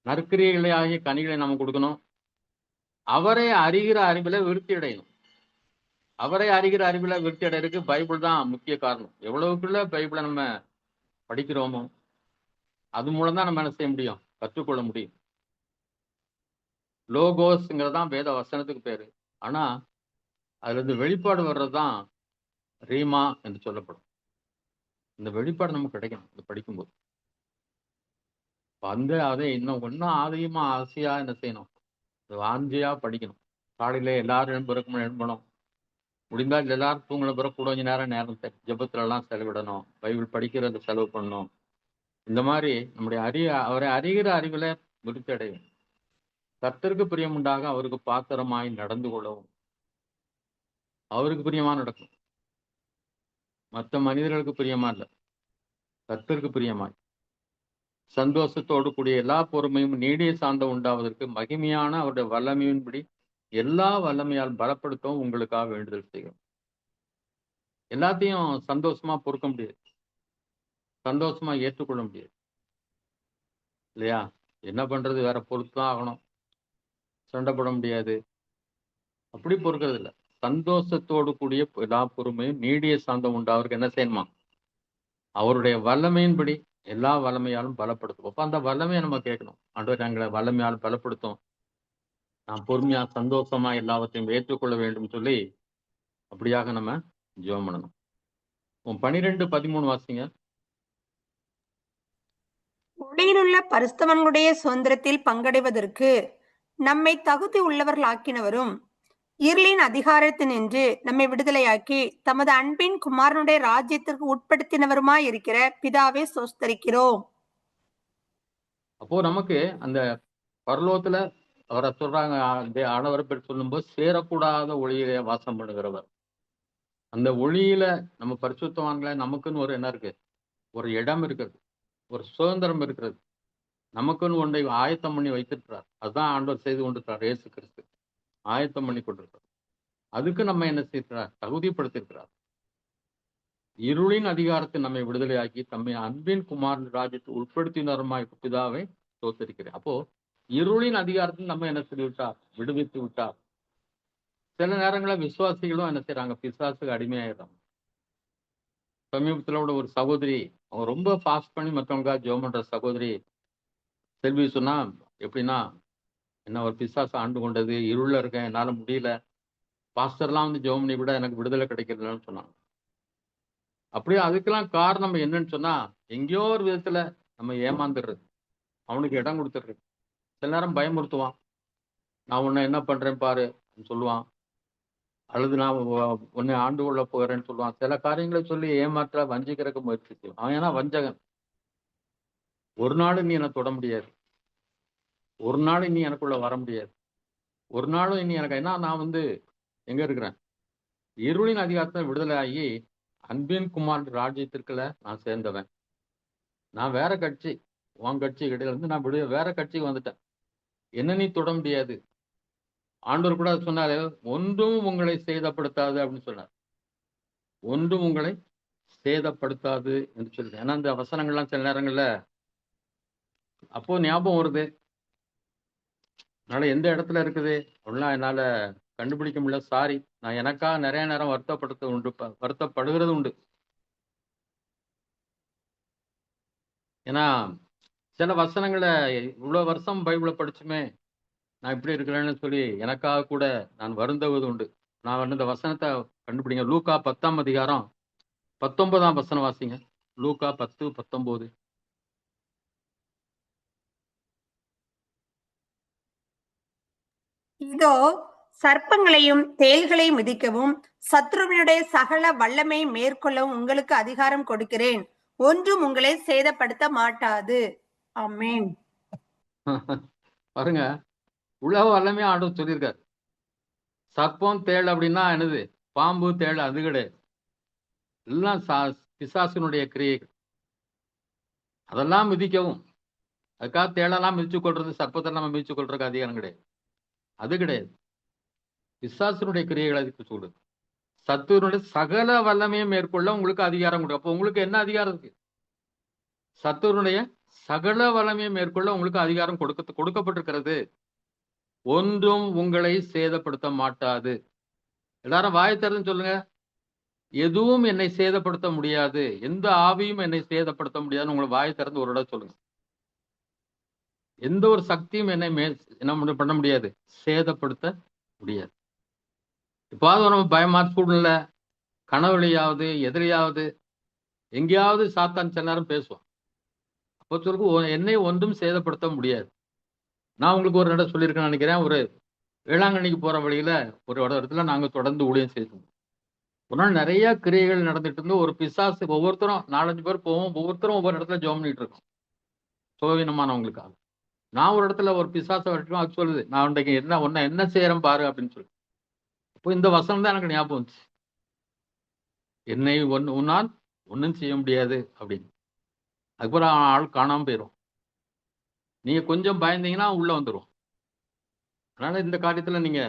நற்கிரிகளை ஆகிய கனிகளை நம்ம கொடுக்கணும். அவரை அறிகிற அறிவில விருத்தி அடையணும். அவரை அறிகிற அறிவில விருத்தி அடைகிறதுக்கு பைபிள் தான் முக்கிய காரணம். எவ்வளவுக்குள்ள பைபிளை நம்ம படிக்கிறோமோ அது மூலம் தான் நம்ம என்ன செய்ய முடியும், கற்றுக்கொள்ள முடியும். லோகோஸ்ங்கிறதான் வேத வசனத்துக்கு பேரு. ஆனா அதுல இருந்து வெளிப்பாடு வர்றதுதான் ரீமா என்று சொல்லப்படும். இந்த வெளிப்பாடு நமக்கு கிடைக்கணும் இது படிக்கும்போது. அதை இன்னும் அதிகமா ஆசையா என்ன செய்யணும், வாஞ்சியா படிக்கணும். காலையில எல்லாரும் பிறக்கும் எழும்பணும். முடிந்தால் எல்லாரும் தூங்கின பிறகு கூட கொஞ்ச நேரம் ஜெபத்துல எல்லாம் செலவிடணும். பைபிள் படிக்கிறது செலவு பண்ணணும். இந்த மாதிரி நம்முடைய அவரை அறிகிற அறிவுல விருத்தி அடையும். கர்த்தருக்கு பிரியமுண்டாக அவருக்கு பாத்திரமாய் நடந்து கொள்ளவும். அவருக்கு பிரியமா நடக்கும். மற்ற மனிதர்களுக்கு பிரியமா இல்லை, கர்த்தருக்கு பிரியமாய் சந்தோஷத்தோடு கூடிய எல்லா பொறுமையும் நீடிய சார்ந்த உண்டாவதற்கு மகிமையான அவருடைய வல்லமையின்படி எல்லா வல்லமையால் பலப்படுத்தவும் உங்களுக்காக வேண்டுதல் செய்யும். எல்லாத்தையும் சந்தோஷமா பொறுக்க முடியாது, சந்தோஷமா ஏற்றுக்கொள்ள முடியாது இல்லையா? என்ன பண்றது, வேற பொறுத்துதான் ஆகணும். சண்டை போட முடியாது, அப்படி பொறுக்கிறது இல்லை. சந்தோஷத்தோடு கூடிய எல்லா பொறுமையும் நீடிய சாந்தம் உண்டாவதற்கு என்ன செய்யணுமா, அவருடைய வல்லமையின்படி எல்லா வல்லமையாலும் பலப்படுத்துவோம். அப்ப அந்த வல்லமையை நம்ம கேட்கணும். ஆண்டவர் எங்களை வல்லமையால் பலப்படுத்தும், நான் பொறுமையா சந்தோஷமா எல்லாவற்றையும் ஏற்றுக்கொள்ள வேண்டும் சொல்லி அப்படியாக நம்ம ஜெபம் பண்ணணும். 12:13 வாசிங்க. ஒளியிலுள்ள பரிசுத்தவான்களுடைய சுதந்திரத்தில் பங்கடைவதற்கு நம்மை தகுதி உள்ளவர்களாக்கினவரும் இருளின் அதிகாரத்தினின்று நம்மை விடுதலையாக்கி தமது அன்பின் குமாரனுடைய ராஜ்யத்திற்கு உட்படுத்தினவருமாய் இருக்கிற பிதாவை சோஸ்தரிக்கிறோம். அப்போ நமக்கு அந்த பரலோகத்துல அவரை சொல்றாங்க, ஆண்டவரை பேர் சொல்லும்போது சேரக்கூடாத ஒளியிலே வாசம் பண்ணுகிறவர். அந்த ஒளியில நம்ம பரிசுத்தவான்களை நமக்குன்னு ஒரு என்ன இருக்கு, ஒரு இடம் இருக்கிறது, ஒரு சுதந்திரம் இருக்கிறது, நமக்குன்னு ஒன்றை ஆயத்தம் பண்ணி வைத்திருக்கிறார். அதுதான் ஆண்டவர் செய்து கொண்டிருக்கிறார். இயேசு கிறிஸ்து ஆயத்தம் பண்ணி கொண்டிருக்கிறார். அதுக்கு நம்ம என்ன செய்கிறார், தகுதிப்படுத்திருக்கிறார். இருளின் அதிகாரத்தை நம்மை விடுதலையாக்கி தம்மை அன்பின் குமாரன் ராஜ்யத்தை உட்படுத்தினருமாய் பிதாவை தோத்தரிக்கிறேன். அப்போ இருளின் அதிகாரத்தில் நம்ம என்ன செய்து விட்டார், விடுவித்து விட்டார். சில நேரங்களில் விசுவாசிகளும் என்ன செய்யறாங்க, பிசாசுக்கு அடிமையாயிடுறாங்க. சமீபத்தில் ஒரு சகோதரி, அவங்க ரொம்ப ஃபாஸ்ட் பண்ணி மற்றவங்க ஜெபம் பண்ற சகோதரி செல்வி சொன்னா, எப்படின்னா, என்ன ஒரு பிசாசு ஆண்டு கொண்டது, இருள இருக்கேன், என்னால முடியல, பாஸ்டர்லாம் வந்து ஜெபம் பண்ணி கூட எனக்கு விடுதலை கிடைக்கிறதுன்னு சொன்னாங்க. அப்படியே அதுக்கெல்லாம் காரணம் என்னன்னு சொன்னா, எங்கேயோ ஒரு விதத்துல நம்ம ஏமாந்துடுறது, அவனுக்கு இடம் கொடுத்துடுறது. சில நேரம் பயமுறுத்துவான், நான் உன்னை என்ன பண்றேன் பாரு சொல்லுவான், அல்லது நான் உன்னை ஆண்டு கொள்ள போகிறேன்னு சொல்லுவான். சில காரியங்களை சொல்லி ஏமாற்ற வஞ்சிக்கிறதுக்கு முயற்சி செய்வான். அவன் ஏன்னா வஞ்சகன். ஒரு நாள் நீ என்னை தொட முடியாது, ஒரு நாள் நீ எனக்குள்ள வர முடியாது, ஒரு நாளும் இனி எனக்கு என்ன, நான் வந்து எங்க இருக்கிறேன், இருளின் அதிகாரத்தை விடுதலை ஆகி அன்பின் குமார் ராஜ்யத்திற்குள்ள நான் சேர்ந்தவன். நான் வேற கட்சி, உன் கட்சி கிடையில இருந்து நான் வேற கட்சிக்கு வந்துட்டேன், என்ன நீ தொட முடியாது. ஆண்டவர் கூட சொன்னாரு, ஒன்றும் உங்களை சேதப்படுத்தாது அப்படின்னு சொன்னார். ஒன்றும் உங்களை சேதப்படுத்தாது என்று சொல்லுது. ஏன்னா இந்த வசனங்கள்லாம் சில நேரங்கள்ல அப்போ ஞாபகம் வருது, அதனால எந்த இடத்துல இருக்குது அப்படிலாம் என்னால கண்டுபிடிக்க முடியல, சாரி. நான் எனக்கா நிறைய நேரம் வருத்தப்படுகிறது உண்டு. ஏன்னா சில வசனங்களை இவ்வளவு வருஷம் பைபிளை படிச்சுமே நான் இப்படி இருக்கிறேன்னு சொல்லி எனக்காக கூட நான் வருந்துவது உண்டு. நான் வந்து இந்த வசனத்தை கண்டுபிடிங்க. லூக்கா 10ஆம் அதிகாரம் 19ஆம் வசனம் வாசிங்க. லூக்கா 10:19. இதோ சர்ப்பங்களையும் தேள்களையும் மிதிக்கவும் சத்ருவினுடைய சகல வல்லமை மேற்கொள்ளவும் உங்களுக்கு அதிகாரம் கொடுக்கிறேன், ஒன்றும் உங்களை சேதப்படுத்த மாட்டாது. ஆமென். பாருங்க, உலக வல்லமே ஆண்டவர் சொல்லியிருக்காரு. சர்ப்பம் தேள் அப்படின்னா என்னது, பாம்பு தேள் அது கிடையாது, எல்லாம் பிசாசினுடைய கிரியைகள். அதெல்லாம் மிதிக்கவும், அதுக்காக தேளெல்லாம் மிதிச்சு கொள்றது, சர்ப்பத்தை நம்ம மிதிச்சு கொள்றதுக்கு அதிகாரம் கிடையாது, அது கிடையாது. பிசாசினுடைய கிரியைகளை அதுக்கு சொல்லுது. சத்துருடைய சகல வல்லமையை மேற்கொள்ள உங்களுக்கு அதிகாரம் கொடுக்கும். அப்போ உங்களுக்கு என்ன அதிகாரம் இருக்கு, சத்துருடைய சகல வல்லமையை மேற்கொள்ள உங்களுக்கு அதிகாரம் கொடுக்கப்பட்டிருக்கிறது. ஒன்றும் உங்களை சேதப்படுத்த மாட்டாது. எல்லாரும் வாயை திறந்து சொல்லுங்க, எதுவும் என்னை சேதப்படுத்த முடியாது, எந்த ஆவியும் என்னை சேதப்படுத்த முடியாதுன்னு உங்களை வாயை திறந்து ஒரு இடம் சொல்லுங்க. எந்த ஒரு சக்தியும் என்னை என்ன பண்ண முடியாது, சேதப்படுத்த முடியாது. இப்பாவது நம்ம பயமா சூழ்நிலை, கனவுலையாவது எதிரையாவது எங்கேயாவது சாத்தான் சில நேரம் பேசுவான். அப்போ சொல்லுக்கு என்னை ஒன்றும் சேதப்படுத்த முடியாது. நான் உங்களுக்கு ஒரு இடம் சொல்லியிருக்கேன்னு நினைக்கிறேன். ஒரு வேளாங்கண்ணிக்கு போற வழியில ஒரு இடத்துல நாங்க தொடர்ந்து ஊழியம் செய்தோம். ஒரு நாள் நிறைய கிரியைகள் நடந்துட்டு இருந்து ஒரு பிசாசு ஒவ்வொருத்தரும் 4-5 பேர் போவோம். ஒவ்வொருத்தரும் ஒவ்வொரு இடத்துல ஜெபம் பண்ணிட்டு இருக்கோம், சுகவீனமானவங்களுக்காக. நான் ஒரு இடத்துல ஒரு பிசாசை வரட்டும், அது சொல்லுது, நான் இன்றைக்கு என்ன செய்யறேன் பாரு அப்படின்னு சொல்லி. இப்போ இந்த வசனம் தான் எனக்கு ஞாபகம் வந்துச்சு. என்னை உன்னால் ஒன்றும் செய்ய முடியாது அப்படின்னு. அதுக்கப்புறம் ஆள் காணாம போயிடும். நீங்க கொஞ்சம் பயந்தீங்கன்னா உள்ள வந்துடும். அதனால இந்த காரியத்துல நீங்க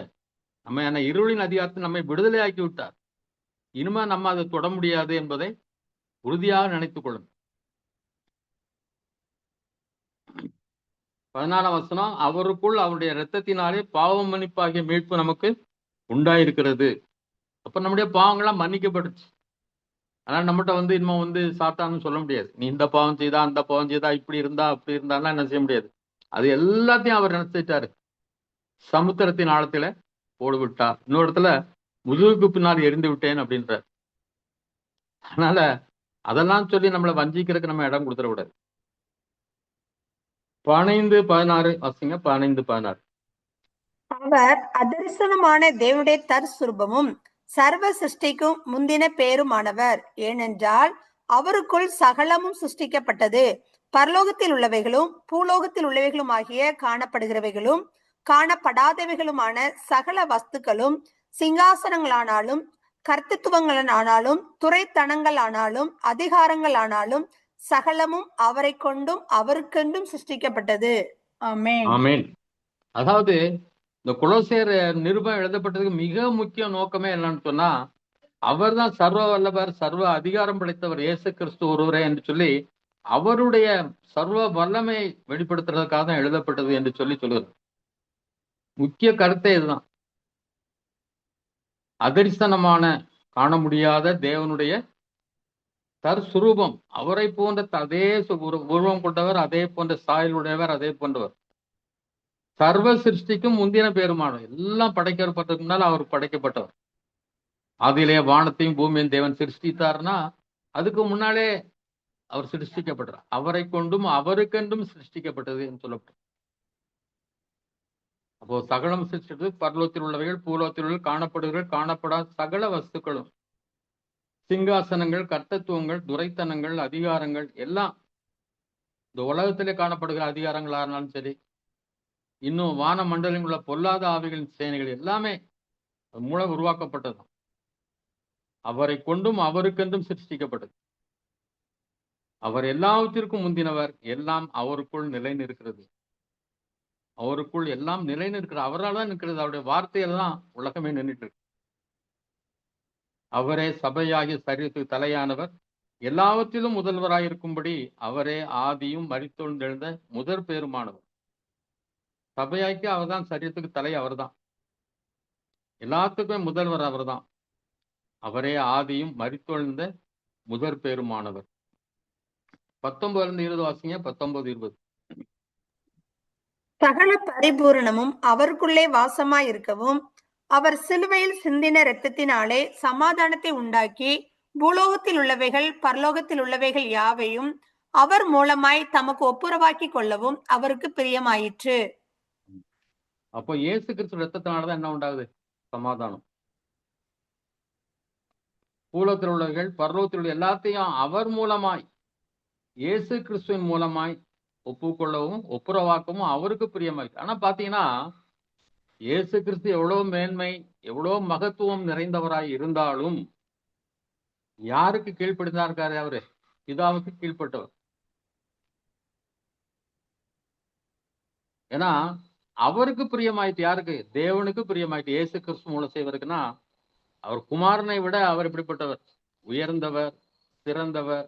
நம்ம என்ன இருளின் அதிகாரத்தை நம்மை விடுதலை ஆக்கி விட்டார். இனிமே நம்ம அதை தொட முடியாது என்பதை உறுதியாக நினைத்துக் கொள்ளும். 14ஆம் வசனம், அவருக்குள் அவருடைய இரத்தத்தினாலே பாவம் மன்னிப்பாகிய மீட்பு நமக்கு உண்டாயிருக்கிறது. அப்ப நம்முடைய பாவங்கள்லாம் மன்னிக்கப்பட்டுச்சு. அதனால நம்மகிட்ட இன்னும் சாத்தான்னு சொல்ல முடியாது. நீ இந்த பாவம் செய்தா, அந்த பாவம் செய்தா, இப்படி இருந்தா அப்படி இருந்தாலாம் என்ன செய்ய முடியாது. அது எல்லாத்தையும் அவர் நினைச்சிட்டாரு, சமுத்திரத்தின் ஆழத்துல போடு விட்டார். இன்னொரு இடத்துல முதுகுக்கு பின்னால் எரிந்து விட்டேன் அப்படின்றார். அதனால அதெல்லாம் சொல்லி நம்மளை வஞ்சிக்கிறதுக்கு நம்ம இடம் கொடுத்துடக்கூடாது. 15:16 வாசிங்க. 15:16. அவர் அதரிசனமான தேவனுடைய தற்சுரூபமும் சர்வ சிருஷ்டிக்கும் முந்தின பேருமானவர். ஏனென்றால் அவருக்குள் சகலமும் சிருஷ்டிக்கப்பட்டது, பரலோகத்தில் உள்ளவைகளும் பூலோகத்தில் உள்ளவைகளும் ஆகிய காணப்படுகிறவைகளும் காணப்படாதவைகளுமான சகல வஸ்துக்களும், சிங்காசனங்களானாலும் கர்த்தத்துவங்களானாலும் துரைத்தனங்களானாலும் அதிகாரங்களானாலும் சகலமும் அவரை கொண்டும் அவருக்கென்றும் சிருஷ்டிக்கப்பட்டது. ஆமென். ஆமென். அதாவது இந்த கொலோசியர் நிருபம் எழுதப்பட்டதுக்கு மிக முக்கிய நோக்கமே என்னன்னு சொன்னா, அவர் தான் சர்வ வல்லவர், சர்வ அதிகாரம் படைத்தவர், இயேசு கிறிஸ்து ஒருவரே என்று சொல்லி அவருடைய சர்வ வல்லமையை வெளிப்படுத்துறதுக்காக தான் எழுதப்பட்டது என்று சொல்லுது. முக்கிய கருத்தே இதுதான். அதரிசனமான காண முடியாத தேவனுடைய தற்சுரூபம், அவரை போன்ற அதே உருவம் கொண்டவர், அதே போன்ற சாயல் உடையவர், அதே போன்றவர், சர்வ சிருஷ்டிக்கும் முந்தின பேருமானவர். எல்லாம் படைக்கப்பட்டதுக்கு முன்னால் அவர் படைக்கப்பட்டவர். அதிலே வானத்தையும் பூமியும் தேவன் சிருஷ்டித்தார்னா அதுக்கு முன்னாலே அவர் சிருஷ்டிக்கப்பட்டார். அவரை கொண்டும் அவருக்கென்றும் சிருஷ்டிக்கப்பட்டது என்று சொல்லப்பட்டது. அப்போ சகலம் சிருஷ்டித்தது, பரலோகத்தில் உள்ளவைகள் பூலோகத்தில் உள்ள காணப்படுகள் காணப்படாத சகல வஸ்துக்களும், சிங்காசனங்கள், கர்த்தத்துவங்கள், துரைத்தனங்கள், அதிகாரங்கள் எல்லாம் இந்த உலகத்திலே காணப்படுகிற அதிகாரங்களா இருந்தாலும் சரி, இன்னும் வான மண்டலங்களில் உள்ள பொல்லாத ஆவிகளின் சேனைகள் எல்லாமே மூலம் உருவாக்கப்பட்டது. அவரை கொண்டும் அவருக்கென்றும் சிருஷ்டிக்கப்பட்டது. அவர் எல்லாவற்றிற்கும் முந்தினவர், எல்லாம் அவருக்குள் நிலை நிற்கிறது. அவருக்குள் எல்லாம் நிலை நிற்கிறது, அவரால் தான் நிற்கிறது. அவருடைய வார்த்தையில தான் உலகமே நின்றுட்டு இருக்கு. அவரே சபையாகிய சரீரத்துக்கு தலையானவர், எல்லாவற்றிலும் முதல்வராயிருக்கும்படி அவரே ஆதியும் மரித்தொழுந்தெழுந்த முதற் பேருமானவர். சபையாக்கி அவர் தான், சரீரத்துக்கு தலை அவர் தான், எல்லாத்துக்குமே முதல்வர் அவர் தான். அவரே ஆதியும் மரித்தொழுந்த முதற் பேருமானவர். 19-20 வாசிங்க. 19-20. சகல பரிபூரணமும் அவருக்குள்ளே வாசமாய் இருக்கவும், அவர் சிலுவையில் சிந்தின இரத்தத்தினாலே சமாதானத்தை உண்டாக்கி பூலோகத்தில் உள்ளவைகள் பரலோகத்தில் உள்ளவைகள் யாவையும் அவர் மூலமாய் தமக்கு ஒப்புரவாக்கி கொள்ளவும் அவருக்கு பிரியமாயிற்று. அப்போ இயேசு கிறிஸ்து ரத்தத்தினாலதான் என்ன உண்டாகுது? சமாதானம். பூலோகத்தில் உள்ளவைகள் பரலோகத்தில் உள்ள எல்லாத்தையும் அவர் மூலமாய், இயேசு கிறிஸ்துவின் மூலமாய் ஒப்புக்கொள்ளவும் ஒப்புரவாக்கவும் அவருக்கு பிரியமாய். ஆனா பாத்தீங்கன்னா, இயேசு கிறிஸ்து எவ்வளவு மேன்மை, எவ்வளவு மகத்துவம் நிறைந்தவராய் இருந்தாலும் யாருக்கு கீழ்ப்படிந்தா இருக்காரு? அவரு பிதாவுக்கு கீழ்ப்பட்டவர். ஏன்னா அவருக்கு பிரியமாயிட்டு. யாருக்கு? தேவனுக்கு பிரியமாயிட்டு. இயேசு கிறிஸ்து மூலம் செய்வதற்குன்னா, அவர் குமாரனை விட அவர் எப்படிப்பட்டவர்? உயர்ந்தவர், சிறந்தவர்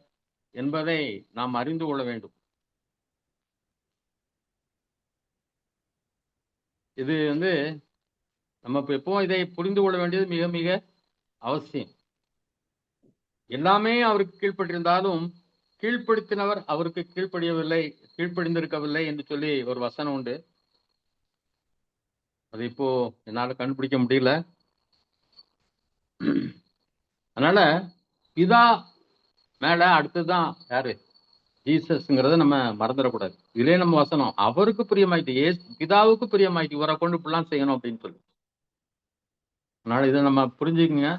என்பதை நாம் அறிந்து கொள்ள வேண்டும். இது நம்ம எப்பவும் இதை புரிந்து கொள்ள வேண்டியது மிக மிக அவசியம். எல்லாமே அவருக்கு கீழ்ப்பட்டிருந்தாலும் கீழ்ப்படுத்தினவர் அவருக்கு கீழ்ப்படிந்திருக்கவில்லை என்று சொல்லி ஒரு வசனம் உண்டு. அது இப்போ என்னால கண்டுபிடிக்க முடியல. அதனால பிதா மேல அடுத்ததுதான் யாரு? ஜீசஸ்ங்கிறத நம்ம மறந்துடக்கூடாது. இதுலயே நம்ம வசனம் அவருக்கு பிரியமாயிட்டு, பிதாவுக்கு பிரியமாயிட்டு இவரை கொண்டு இப்படிலாம் செய்யணும் அப்படின்னு சொல்லி. அதனால இதை நம்ம புரிஞ்சுக்குங்க.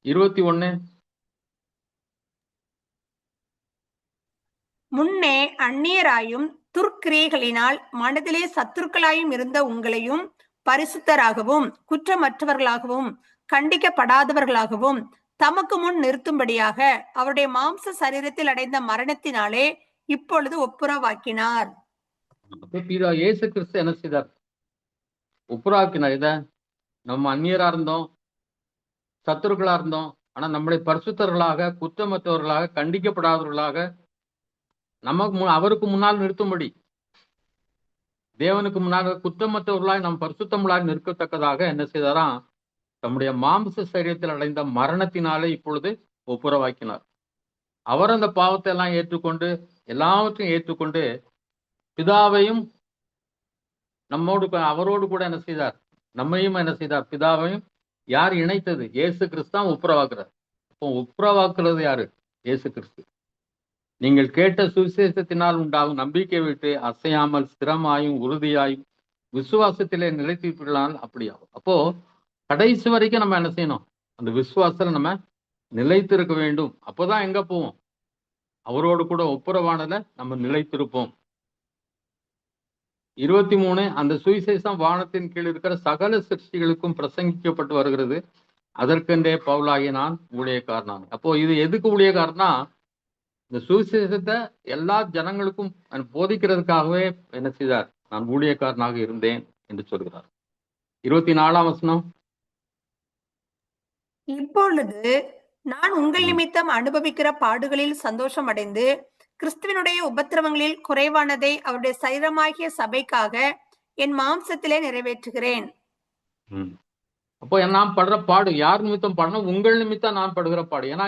21 முன்னே அந்நியராயும் துர்க்கிரியைகளினால் மனதிலே சத்துருக்களாயும் இருந்த உங்களையும் பரிசுத்தராகவும் குற்றமற்றவர்களாகவும் கண்டிக்கப்படாதவர்களாகவும் தமக்கு முன் நிறுத்தும்படியாக அவருடைய மாம்ச சரீரத்தில் அடைந்த மரணத்தினாலே இப்பொழுது ஒப்புரவாக்கினார். பிதா இயேசு கிறிஸ்து என்ன செய்தார்? ஒப்புரவாக்கினார். இத நம்ம அந்நியரா இருந்தோம், சத்துருக்களா இருந்தோம். ஆனா நம்முடைய பரிசுத்தர்களாக, குற்றமற்றவர்களாக, கண்டிக்கப்படாதவர்களாக நமக்கு அவருக்கு முன்னால் நிறுத்தும்படி, தேவனுக்கு முன்னாக குற்றமற்றவர்களாய் நாம் பரிசுத்தமுள்ளாய் நிற்கத்தக்கதாக என்ன செய்தாராம்? தம்முடைய மாம்ச சரீரத்தில் அடைந்த மரணத்தினாலே இப்பொழுது ஒப்புரவாக்கினார். அவர் அந்த பாவத்தை எல்லாம் ஏற்றுக்கொண்டு எல்லாவற்றையும் ஏற்றுக்கொண்டு பிதாவையும் நம்மோடு அவரோடு கூட என்ன செய்தார்? நம்மையும் என்ன செய்தார்? பிதாவையும் யார் இணைத்தது? இயேசு கிறிஸ்து தான் ஒப்புரவாக்குறார். அப்போ ஒப்புரவாக்குறது யாரு? இயேசு கிறிஸ்து. நீங்கள் கேட்ட சுவிசேஷத்தினால் உண்டாகும் நம்பிக்கை விட்டு அசையாமல் ஸ்திரமாயும் உறுதியாயும் விசுவாசத்திலே நிலைத்திருப்பீர்களால் அப்படியாகும். அப்போ கடைசி வரைக்கும் நம்ம என்ன செய்யணும்? அந்த விசுவாசத்துல நம்ம நிலைத்திருக்க வேண்டும். அப்போதான் எங்க போவோம்? அவரோடு கூட ஒப்புரவானல நம்ம நிலைத்திருப்போம். 23 அந்த சுவிசேஷம் வானத்தின் கீழ் இருக்கிற சகல சிருஷ்டிகளுக்கும் பிரசங்கிக்கப்பட்டு வருகிறது. அதற்கென்றே பவுலாகிய நான் ஊழியக்காரனான். அப்போ இது எதுக்கு ஊழியக்காரனா? இந்த சுவிசேஷத்தை எல்லா ஜனங்களுக்கும் போதிக்கிறதுக்காகவே என்ன செய்தார்? நான் ஊழியக்காரனாக இருந்தேன் என்று சொல்கிறார். 24ஆம் வசனம். இப்பொழுது நான் உங்கள் நிமித்தம் அனுபவிக்கிற பாடுகளில் சந்தோஷம் அடைந்து கிறிஸ்துவனுடைய உபத்திரவங்களில் குறைவானதை அவருடைய சரீரமாகிய சபைக்காக என் மாம்சத்திலே நிறைவேற்றுகிறேன். அப்போ நான் படுற பாடு யார் நிமித்தம் பாடணும்? உங்கள் நிமித்தம் நான் படுகிற பாடு. ஏன்னா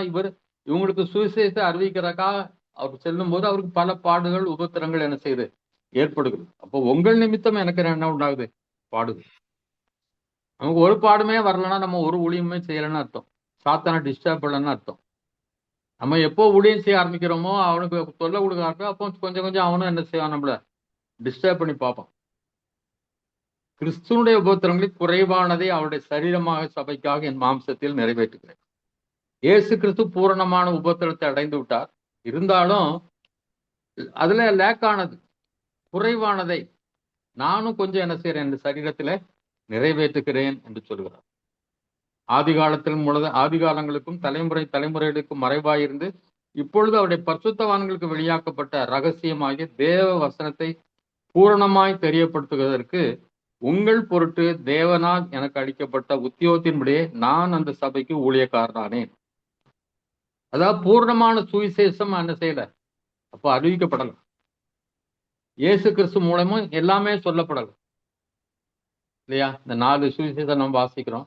இவங்களுக்கு சுவிசேஷத்தை அறிவிக்கிறதுக்காக அவர் செல்லும் போது அவருக்கு பல பாடுகள் உபத்திரங்கள் என்ன செய்யுது? ஏற்படுகிறது. அப்போ உங்கள் நிமித்தம் எனக்கு என்ன உண்டாகுது? பாடுகள். நமக்கு ஒரு பாடுமே வரலன்னா நம்ம ஒரு ஊழியமே செய்யலைன்னு அர்த்தம். சாத்தான டிஸ்டர்ப் பண்ணலன்னு அர்த்தம். நம்ம எப்போ ஊழியம் செய்ய ஆரம்பிக்கிறோமோ அவனுக்கு தொல்லை கொடுக்க அப்போ கொஞ்சம் கொஞ்சம் அவனும் என்ன செய்வான்? நம்மள டிஸ்டர்ப் பண்ணி பார்ப்பான். கிறிஸ்துவனுடைய உபத்திரங்களில் குறைவானதை அவருடைய சரீரமாக சபைக்காக என் மாம்சத்தில் நிறைவேற்றுகிறேன். இயேசு கிறிஸ்து பூரணமான உபத்திரத்தை அடைந்து விட்டார். இருந்தாலும் அதுல லேக்கானது, குறைவானதை நானும் கொஞ்சம் என்ன செய்யறேன்? என் சரீரத்துல நிறைவேற்றுகிறேன் என்று சொல்கிறார். ஆதி காலங்களுக்கும் தலைமுறைகளுக்கும் மறைவாயிருந்து இப்பொழுது அவருடைய பரிசுத்தவான்களுக்கு வெளியாக்கப்பட்ட ரகசியமாகிய தேவ வசனத்தை பூரணமாய் தெரியப்படுத்துவதற்கு உங்கள் பொருட்டு தேவனால் எனக்கு அளிக்கப்பட்ட உத்தியோகத்தின்படியே நான் அந்த சபைக்கு ஊழியக்காரனானேன். அதாவது பூர்ணமான சுவிசேஷம் என்ன செய்யல, அப்போ அறிவிக்கப்படல. இயேசு கிறிஸ்து மூலமும் எல்லாமே சொல்லப்படல இல்லையா? இந்த 4 சுவிசேஷம் நம்ம வாசிக்கிறோம்.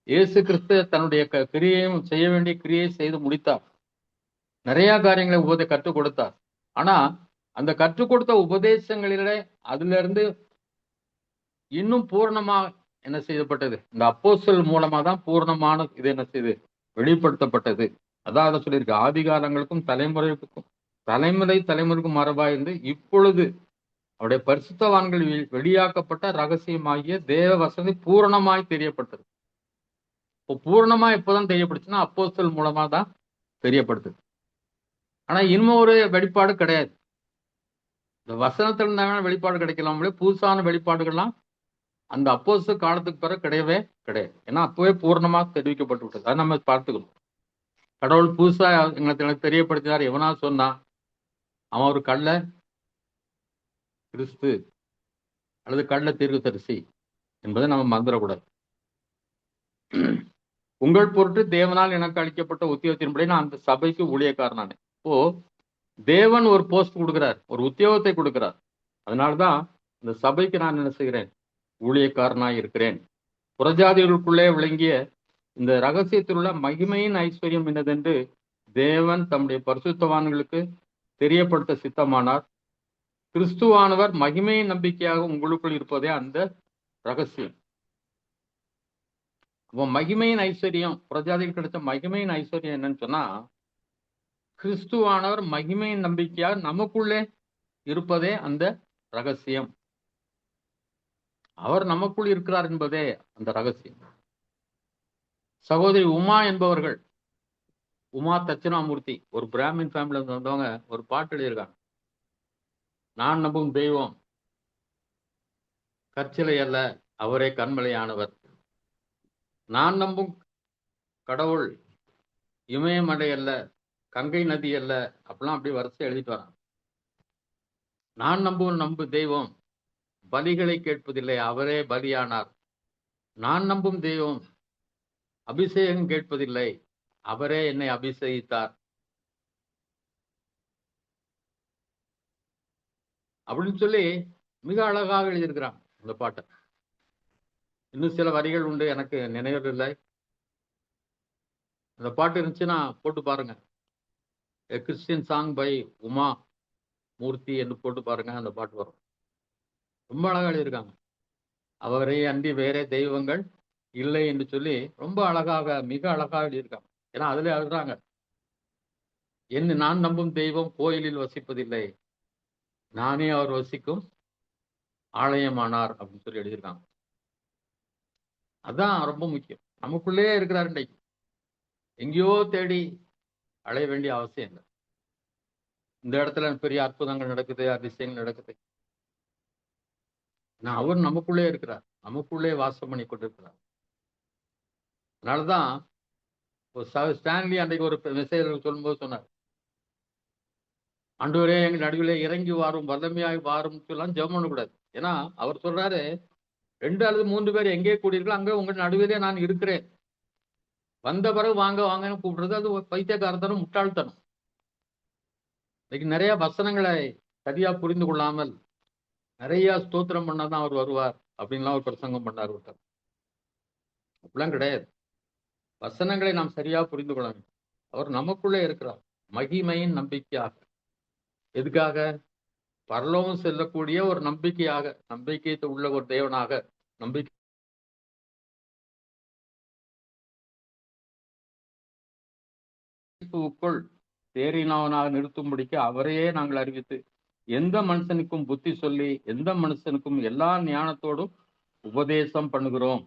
இயேசு கிறிஸ்து தன்னுடைய கிரியையும் செய்ய வேண்டிய கிரியை செய்து முடித்தார். நிறைய காரியங்களை கற்றுக் கொடுத்தார். ஆனா அந்த கற்றுக் கொடுத்த உபதேசங்களிலே அதுல இருந்து இன்னும் பூர்ணமா என்ன செய்யப்பட்டது? இந்த அப்போஸ்தலர் மூலமா தான் பூர்ணமான இது என்ன செய்து வெளிப்படுத்தப்பட்டது. அதான் சொல்லியிருக்கு, ஆதி காலங்களுக்கும் தலைமுறைக்கும் மரபாயிருந்து இப்பொழுது அவருடைய பரிசுத்தவான்கள் வெளியாக்கப்பட்ட ரகசியமாகிய தேவ வசதி பூரணமாய் தெரியப்பட்டது. இப்போ பூரணமா எப்போதான் தெரியப்படுச்சுன்னா அப்போஸ்தலர் மூலமா தான் தெரியப்படுத்துது. ஆனா இன்னும் ஒரு வெளிப்பாடு கிடையாது. இந்த வசனத்துல இருந்தாங்க வெளிப்பாடு கிடைக்கலாமலே, புதுசான வெளிப்பாடுகள்லாம் அந்த அப்போஸ்தலர் காலத்துக்கு பிறகு கிடையவே கிடையாது. ஏன்னா அப்பவே பூர்ணமா தெரிவிக்கப்பட்டு விட்டது. அதை நம்ம பார்த்துக்கணும். கடவுள் புதுசா எனக்கு தெரியப்படுத்தினார் எவனா சொன்னா அவன் ஒரு கள்ள கிறிஸ்து அல்லது கள்ள தீர்க்கதரிசி என்பதை நம்ம மறந்துடக்கூடாது. உங்கள் பொருட்டு தேவனால் எனக்கு அளிக்கப்பட்ட உத்தியோகத்தின்படி நான் அந்த சபைக்கு ஊழியக்காரனானே. இப்போ தேவன் ஒரு போஸ்ட் கொடுக்கிறார், ஒரு உத்தியோகத்தை கொடுக்கிறார். அதனாலதான் இந்த சபைக்கு நான் என்ன செய்கிறேன்? ஊழியக்காரனாய் இருக்கிறேன். புறஜாதிகளுக்குள்ளே விளங்கிய இந்த ரகசியத்தில் உள்ள மகிமையின் ஐஸ்வர்யம் என்னதென்று தேவன் தம்முடைய பரிசுத்தவான்களுக்கு தெரியப்படுத்த சித்தமானார். கிறிஸ்துவானவர் மகிமையின் நம்பிக்கையாக உங்களுக்குள் இருப்பதே அந்த ரகசியம். அப்போ மகிமையின் ஐஸ்வர்யம், பிரஜாதிக்கு கிடைச்ச மகிமையின் ஐஸ்வர்யம் என்னன்னு சொன்னா, கிறிஸ்துவானவர் மகிமையின் நம்பிக்கையாக நமக்குள்ளே இருப்பதே அந்த ரகசியம். அவர் நமக்குள் இருக்கிறார் என்பதே அந்த ரகசியம். சகோதரி உமா என்பவர்கள், உமா தட்சிணாமூர்த்தி, ஒரு பிராமின் ஃபேமிலில இருந்து வந்தவங்க, ஒரு பாட்டு எழுதியிருக்காங்க. நான் நம்பும் தெய்வம் கற்சிலை அல்ல, அவரே கண்மலையானவர். நான் நம்பும் கடவுள் இமயமலை அல்ல, கங்கை நதி அல்ல, அப்படிலாம் அப்படி வரிசை எழுதிட்டு வரான். நான் நம்பும் தெய்வம் பலிகளை கேட்பதில்லை, அவரே பலியானார். நான் நம்பும் தெய்வம் அபிஷேகம் கேட்பதில்லை, அவரே என்னை அபிஷேகித்தார் அப்படின்னு சொல்லி மிக அழகாக எழுதியிருக்கிறான் இந்த பாட்டை. இன்னும் சில வரிகள் உண்டு, எனக்கு நினைவில் இல்லை. அந்த பாட்டு இருந்துச்சுன்னா போட்டு பாருங்க. A Christian song by Uma Murthy என்று போட்டு பாருங்க, அந்த பாட்டு வரும். ரொம்ப அழகா எழுதியிருக்காங்க. அவரை அன்றி வேற தெய்வங்கள் இல்லை என்று சொல்லி ரொம்ப அழகாக, மிக அழகாக எழுதியிருக்காங்க. ஏன்னா அதுல எழுதுறாங்க, நான் நம்பும் தெய்வம் கோயிலில் வசிப்பதில்லை, நானே அவர் வசிக்கும் ஆலயமானார் அப்படின்னு சொல்லி எழுதியிருக்காங்க. அதான் ரொம்ப முக்கியம். நமக்குள்ளே இருக்கிறார். இன்றைக்கு எங்கேயோ தேடி அலைய வேண்டிய அவசியம் இல்லை. இந்த இடத்துல பெரிய அற்புதங்கள் நடக்குது, அதிசயங்கள் நடக்குது. அவர் நமக்குள்ளே இருக்கிறார், நமக்குள்ளே வாசம் பண்ணி கொண்டிருக்கிறார். அதனாலதான் ஸ்டான்லி அன்றைக்கு ஒரு மெசேஜ் சொல்லும்போது சொன்னார், ஆண்டவரே எங்கள் நடுவிலே இறங்கி வாரும், வல்லமையாய் வாரும் சொல்லலாம் ஜெபம் பண்ணக்கூடாது. ஏன்னா அவர் சொல்றாரு, 2 அல்லது 3 பேர் எங்கே கூடியிருக்கலாம் அங்கே உங்கள் நடுவிலே நான் இருக்கிறேன். வந்த பிறகு வாங்க வாங்கன்னு கூப்பிடுறது அது பைத்தியக்காரத்தனம், முட்டாள்தனம். இன்னைக்கு நிறைய வசனங்களை சரியா புரிந்து கொள்ளாமல் நிறைய ஸ்தோத்திரம் பண்ணாதான் அவர் வருவார் அப்படின்லாம் ஒரு பிரசங்கம் பண்ணார் ஒருத்தர். அப்படிலாம் கிடையாது. வசனங்களை நாம் சரியா புரிந்து கொள்ள வேண்டும். அவர் நமக்குள்ளே இருக்கிறார், மகிமையின் நம்பிக்கையாக. எதுக்காக? பரலோகம் செல்லக்கூடிய ஒரு நம்பிக்கையாக, நம்பிக்கை உள்ள ஒரு தேவனாக, நம்பிக்கைக்குள் தேறினவனாக நிறுத்தும்படிக்கு அவரையே நாங்கள் அறிவித்து, எந்த மனுஷனுக்கும் புத்தி சொல்லி, எந்த மனுஷனுக்கும் எல்லா ஞானத்தோடும் உபதேசம் பண்ணுகிறோம்.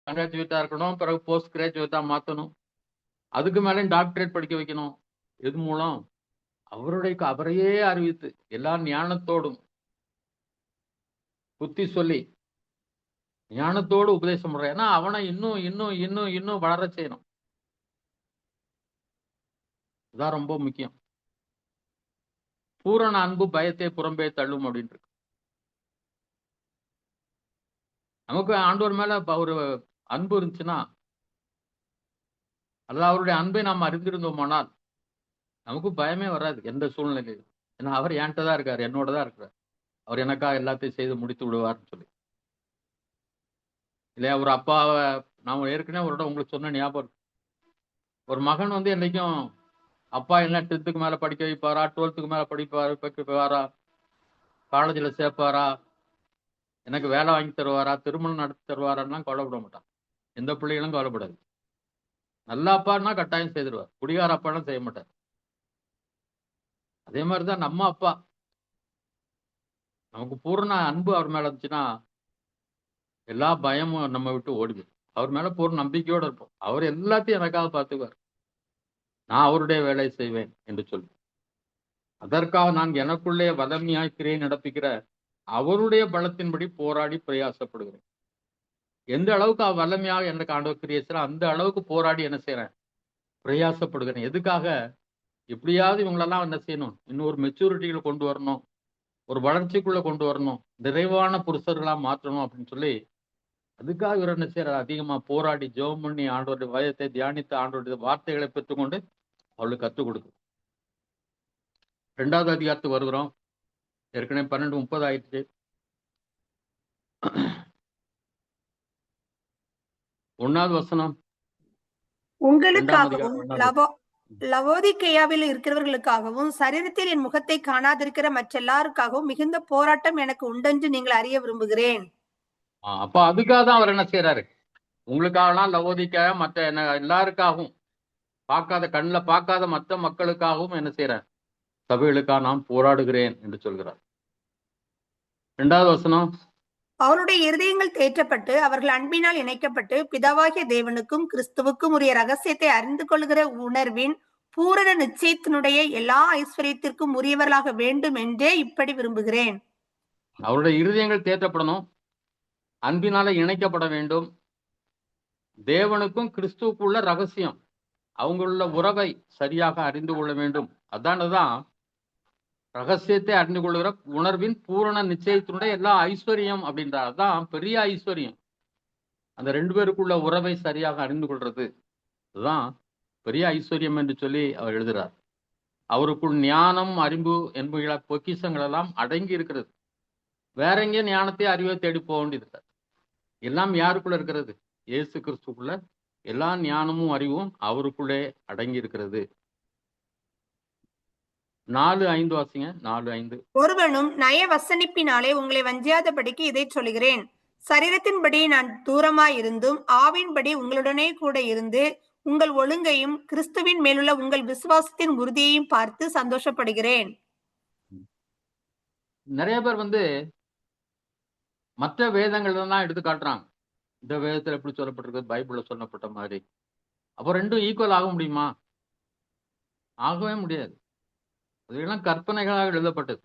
கிராஜுவேட்டா இருக்கணும், பிறகு போஸ்ட் கிராஜுவேட்டா மாற்றணும், அதுக்கு மேலே டாக்டரேட் படிக்க வைக்கணும். இது மூலம் அவரையே அறிவித்து எல்லா ஞானத்தோடும் புத்தி சொல்லி ஞானத்தோடு உபதேசம் பண்ற. ஏன்னா அவனை இன்னும் இன்னும் இன்னும் இன்னும் வளர செய்யணும். இதான் ரொம்ப முக்கியம். பூரண அன்பு பயத்தை புறம்பே தள்ளும் அப்படின்னு இருக்கு. நமக்கு ஆண்டவர் மேல ஒரு அன்பு இருந்துச்சுன்னா, அல்ல அவருடைய அன்பை நாம் அறிந்திருந்தோமானால் நமக்கு பயமே வராது எந்த சூழ்நிலையிலும். ஏன்னா அவர் என்கிட்ட தான் இருக்காரு, என்னோட தான் இருக்கிறார். அவர் எனக்காக எல்லாத்தையும் செய்து முடித்து விடுவார்னு சொல்லி. இல்லையா, ஒரு அப்பாவை நான் ஏற்கனவே ஒரு இடம் உங்களுக்கு சொன்ன ஞாபகம். ஒரு மகன் என்னைக்கும் அப்பா என்ன 10th மேல படிக்க வைப்பாரா, 12th மேல படிப்பாரா, காலேஜில் சேர்ப்பாரா, எனக்கு வேலை வாங்கி தருவாரா, திருமணம் நடத்தி தருவாரான்னு கவலைப்பட மாட்டான். எந்த பிள்ளைகளும் கவலைப்படாது. நல்ல அப்பான்னா கட்டாயம் செய்திருவார், குடிகார அப்பாலாம் செய்ய மாட்டார். அதே மாதிரிதான் நம்ம அப்பா, நமக்கு பூர்ண அன்பு அவர் மேல இருந்துச்சுன்னா எல்லா பயமும் நம்ம விட்டு ஓடிடும். அவர் மேல பூர்ண நம்பிக்கையோடு இருப்போம். அவர் எல்லாத்தையும் எனக்காக பார்த்துக்குவார், நான் அவருடைய வேலை செய்வேன் என்று சொல்லி. அதற்காக நான் எனக்குள்ளே வல்லமையாய் கிரியை நடப்பிக்கிற அவருடைய பலத்தின்படி போராடி பிரயாசப்படுகிறேன். எந்த அளவுக்கு வல்லமையாக எனக்கு ஆண்டவர் கிரியை செய்யற அந்த அளவுக்கு போராடி என்ன செய்யறேன், பிரயாசப்படுகிறேன். எதுக்காக? எப்படியாவது இவங்களெல்லாம் என்ன செய்யணும், இன்னும் ஒரு மெச்சூரிட்டிகளை கொண்டு வரணும், ஒரு வளர்ச்சிக்குள்ள கொண்டு வரணும், நிறைவான புருஷர்களா மாற்றணும் அப்படின்னு சொல்லி அதுக்காக இவர் என்ன செய்யறார், அதிகமா போராடி ஜெபம் பண்ணி ஆண்டவருடைய வயத்தை தியானித்து ஆண்டவருடைய வார்த்தைகளை பெற்றுக்கொண்டு அவளுக்கு கற்றுக் கொடுக்கும். 2வது அதிகாரத்துக்கு வருகிறோம். ஏற்கனவே 12:30 ஆயிடுச்சு. 1வது வசனம், 2ஆம் உங்களுக்காகவும் அதிகாரம் 1வது வசனம். லவோதிக்கேயாவில் இருக்கிறவர்களுக்காகவும் சரீரத்தில் என் முகத்தை காணாதிருக்கிற மற்றெல்லாருக்காகவும் மிகுந்த போராட்டம் எனக்கு உண்டென்று நீங்கள் அறிய விரும்புகிறேன். அப்ப அதுக்காக தான் அவர் என்ன செய்யறாரு? உங்களுக்காகலாம் லவோதிக்கேயா மற்ற எல்லாருக்காகவும், கண்ணில் பார்க்காத மற்ற மக்களுக்காகவும் என்ன செய்யறார்? சபைகளுக்காக நான் போராடுகிறேன் என்று சொல்கிறார். 2வது வசனம், அவருடைய இருதயங்கள் தேற்றப்பட்டு அவர்கள் அன்பினால் இணைக்கப்பட்டு பிதாவாகிய தேவனுக்கும் கிறிஸ்துவுக்கும் உரிய ரகசியத்தை அறிந்து கொள்கிற உணர்வின் பூரண நிச்சயத்தினுடைய எல்லா ஐஸ்வர்யத்திற்கும் உரியவர்களாக வேண்டும் என்றே இப்படி விரும்புகிறேன். அவருடைய இருதயங்கள் தேற்றப்படணும், அன்பினால இணைக்கப்பட வேண்டும், தேவனுக்கும் கிறிஸ்துவுக்குள்ள ரகசியம், அவங்களுள்ள உறவை சரியாக அறிந்து கொள்ள வேண்டும். அதானதான் ரகசியத்தை அறிந்து கொள்கிற உணர்வின் பூரண நிச்சயத்தினுடைய எல்லா ஐஸ்வர்யம் அப்படின்றார். அதான் பெரிய ஐஸ்வர்யம். அந்த 2 பேருக்குள்ள உறவை சரியாக அறிந்து கொள்றது அதுதான் பெரிய ஐஸ்வர்யம் என்று சொல்லி அவர் எழுதுறார். அவருக்குள் ஞானம், அறிவு என்பன பொக்கிஷங்கள் எல்லாம் அடங்கி இருக்கிறது. வேற எங்கேயும் ஞானத்தை, அறிவை தேடி போக வேண்டியது. எல்லாம் யாருக்குள்ள இருக்கிறது? இயேசு கிறிஸ்துக்குள்ள எல்லா ஞானமும் அறிவும் அவருக்குள்ளே அடங்கி இருக்கிறது. 4:5 வாசிங்க. 4:5. ஒருவனும் நய வசனிப்பினாலே உங்களை வஞ்சியாதபடிக்கு இதை சொல்கிறேன். சரீரத்தின்படி நான் தூரமாயிருந்தும் ஆவின்படி உங்களுடனே கூட இருந்து உங்கள் ஒழுங்கையும் கிறிஸ்துவின் மேலுள்ள உங்கள் விசுவாசத்தின் உறுதியையும் பார்த்து சந்தோஷப்படுகிறேன். நிறைய பேர் மற்ற வேதங்கள்லாம் எடுத்து காட்டுறாங்க. இந்த வேதத்துல எப்படி சொல்லப்பட்டிருக்கு, பைபிள்ல சொல்லப்பட்ட மாதிரி. அப்போ 2ம் ஈக்குவல் ஆக முடியுமா? ஆகவே முடியாது. அதெல்லாம் கற்பனைகளாக எழுதப்பட்டது.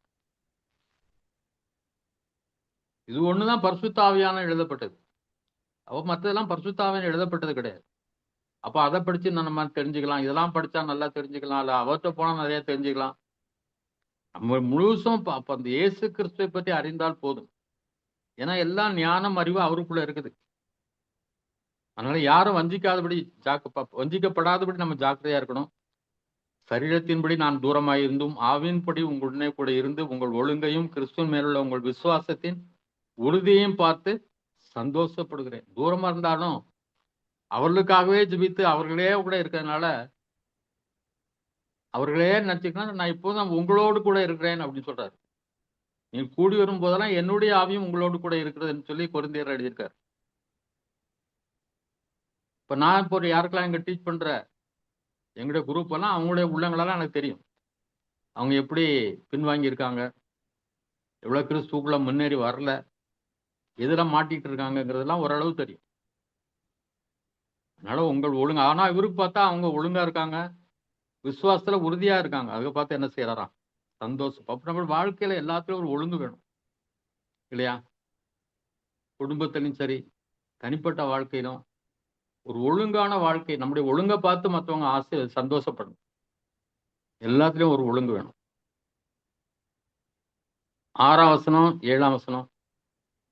இது ஒண்ணுதான் பரிசுத்த ஆவியான எழுதப்பட்டது. அப்போ மற்றதெல்லாம் பரிசுத்த ஆவியான எழுதப்பட்டது கிடையாது. அப்போ அதை படிச்சு நம்ம தெரிஞ்சுக்கலாம், இதெல்லாம் படிச்சா நல்லா தெரிஞ்சுக்கலாம், இல்ல அவர்கிட்ட போனா நிறைய தெரிஞ்சுக்கலாம். நம்ம முழுசும் அப்ப அந்த இயேசு கிறிஸ்துவை பற்றி அறிந்தால் போதும். ஏன்னா எல்லா ஞானம், அறிவு அவருக்குள்ள இருக்குது. அதனால யாரும் வஞ்சிக்கப்படாதபடி நம்ம ஜாக்கிரதையா இருக்கணும். சரீரத்தின்படி நான் தூரமாயிருந்தும் ஆவின்படி உங்களுடனே கூட இருந்து உங்கள் ஒழுங்கையும் கிறிஸ்துவின் மேலுள்ள உங்கள் விசுவாசத்தின் உறுதியையும் பார்த்து சந்தோஷப்படுகிறேன். தூரமா இருந்தாலும் அவர்களுக்காகவே ஜெபித்து அவர்களே கூட இருக்கிறதுனால அவர்களே நினைச்சுக்கலாம், நான் இப்போதான் உங்களோடு கூட இருக்கிறேன் அப்படின்னு சொல்றாரு. நீ கூடி வரும் போதெல்லாம் என்னுடைய ஆவியும் உங்களோடு கூட இருக்கிறதுன்னு சொல்லி கொரிந்தியர் எழுதியிருக்காரு. இப்ப நான் இப்போ யாருக்கெல்லாம் இங்க டீச் பண்ற எங்களுடைய குரூப் எல்லாம் அவங்களுடைய உள்ளங்களெல்லாம் எனக்கு தெரியும். அவங்க எப்படி பின்வாங்கி இருக்காங்க, எவ்வளவு கிறிஸ்துக்குள்ள முன்னேறி வரல, எதுல மாட்டிட்டு இருக்காங்கிறதெல்லாம் ஓரளவு தெரியும். அதனால உங்கள் ஒழுங்கு, ஆனா இவருக்கு பார்த்தா அவங்க ஒழுங்கா இருக்காங்க, விசுவாசத்துல உறுதியா இருக்காங்க. அதை பார்த்து என்ன செய்யறாராம்? சந்தோஷம். அப்ப நம்ம வாழ்க்கையில எல்லாத்துலயும் ஒரு ஒழுங்கு வேணும் இல்லையா? குடும்பத்திலும் சரி, தனிப்பட்ட வாழ்க்கையிலும் ஒரு ஒழுங்கான வாழ்க்கை, நம்முடைய ஒழுங்கை பார்த்து மற்றவங்க சந்தோஷப்படணும். எல்லாத்துலயும் ஒரு ஒழுங்கு வேணும். 6ஆம் வசனம், 7ஆம் வசனம்.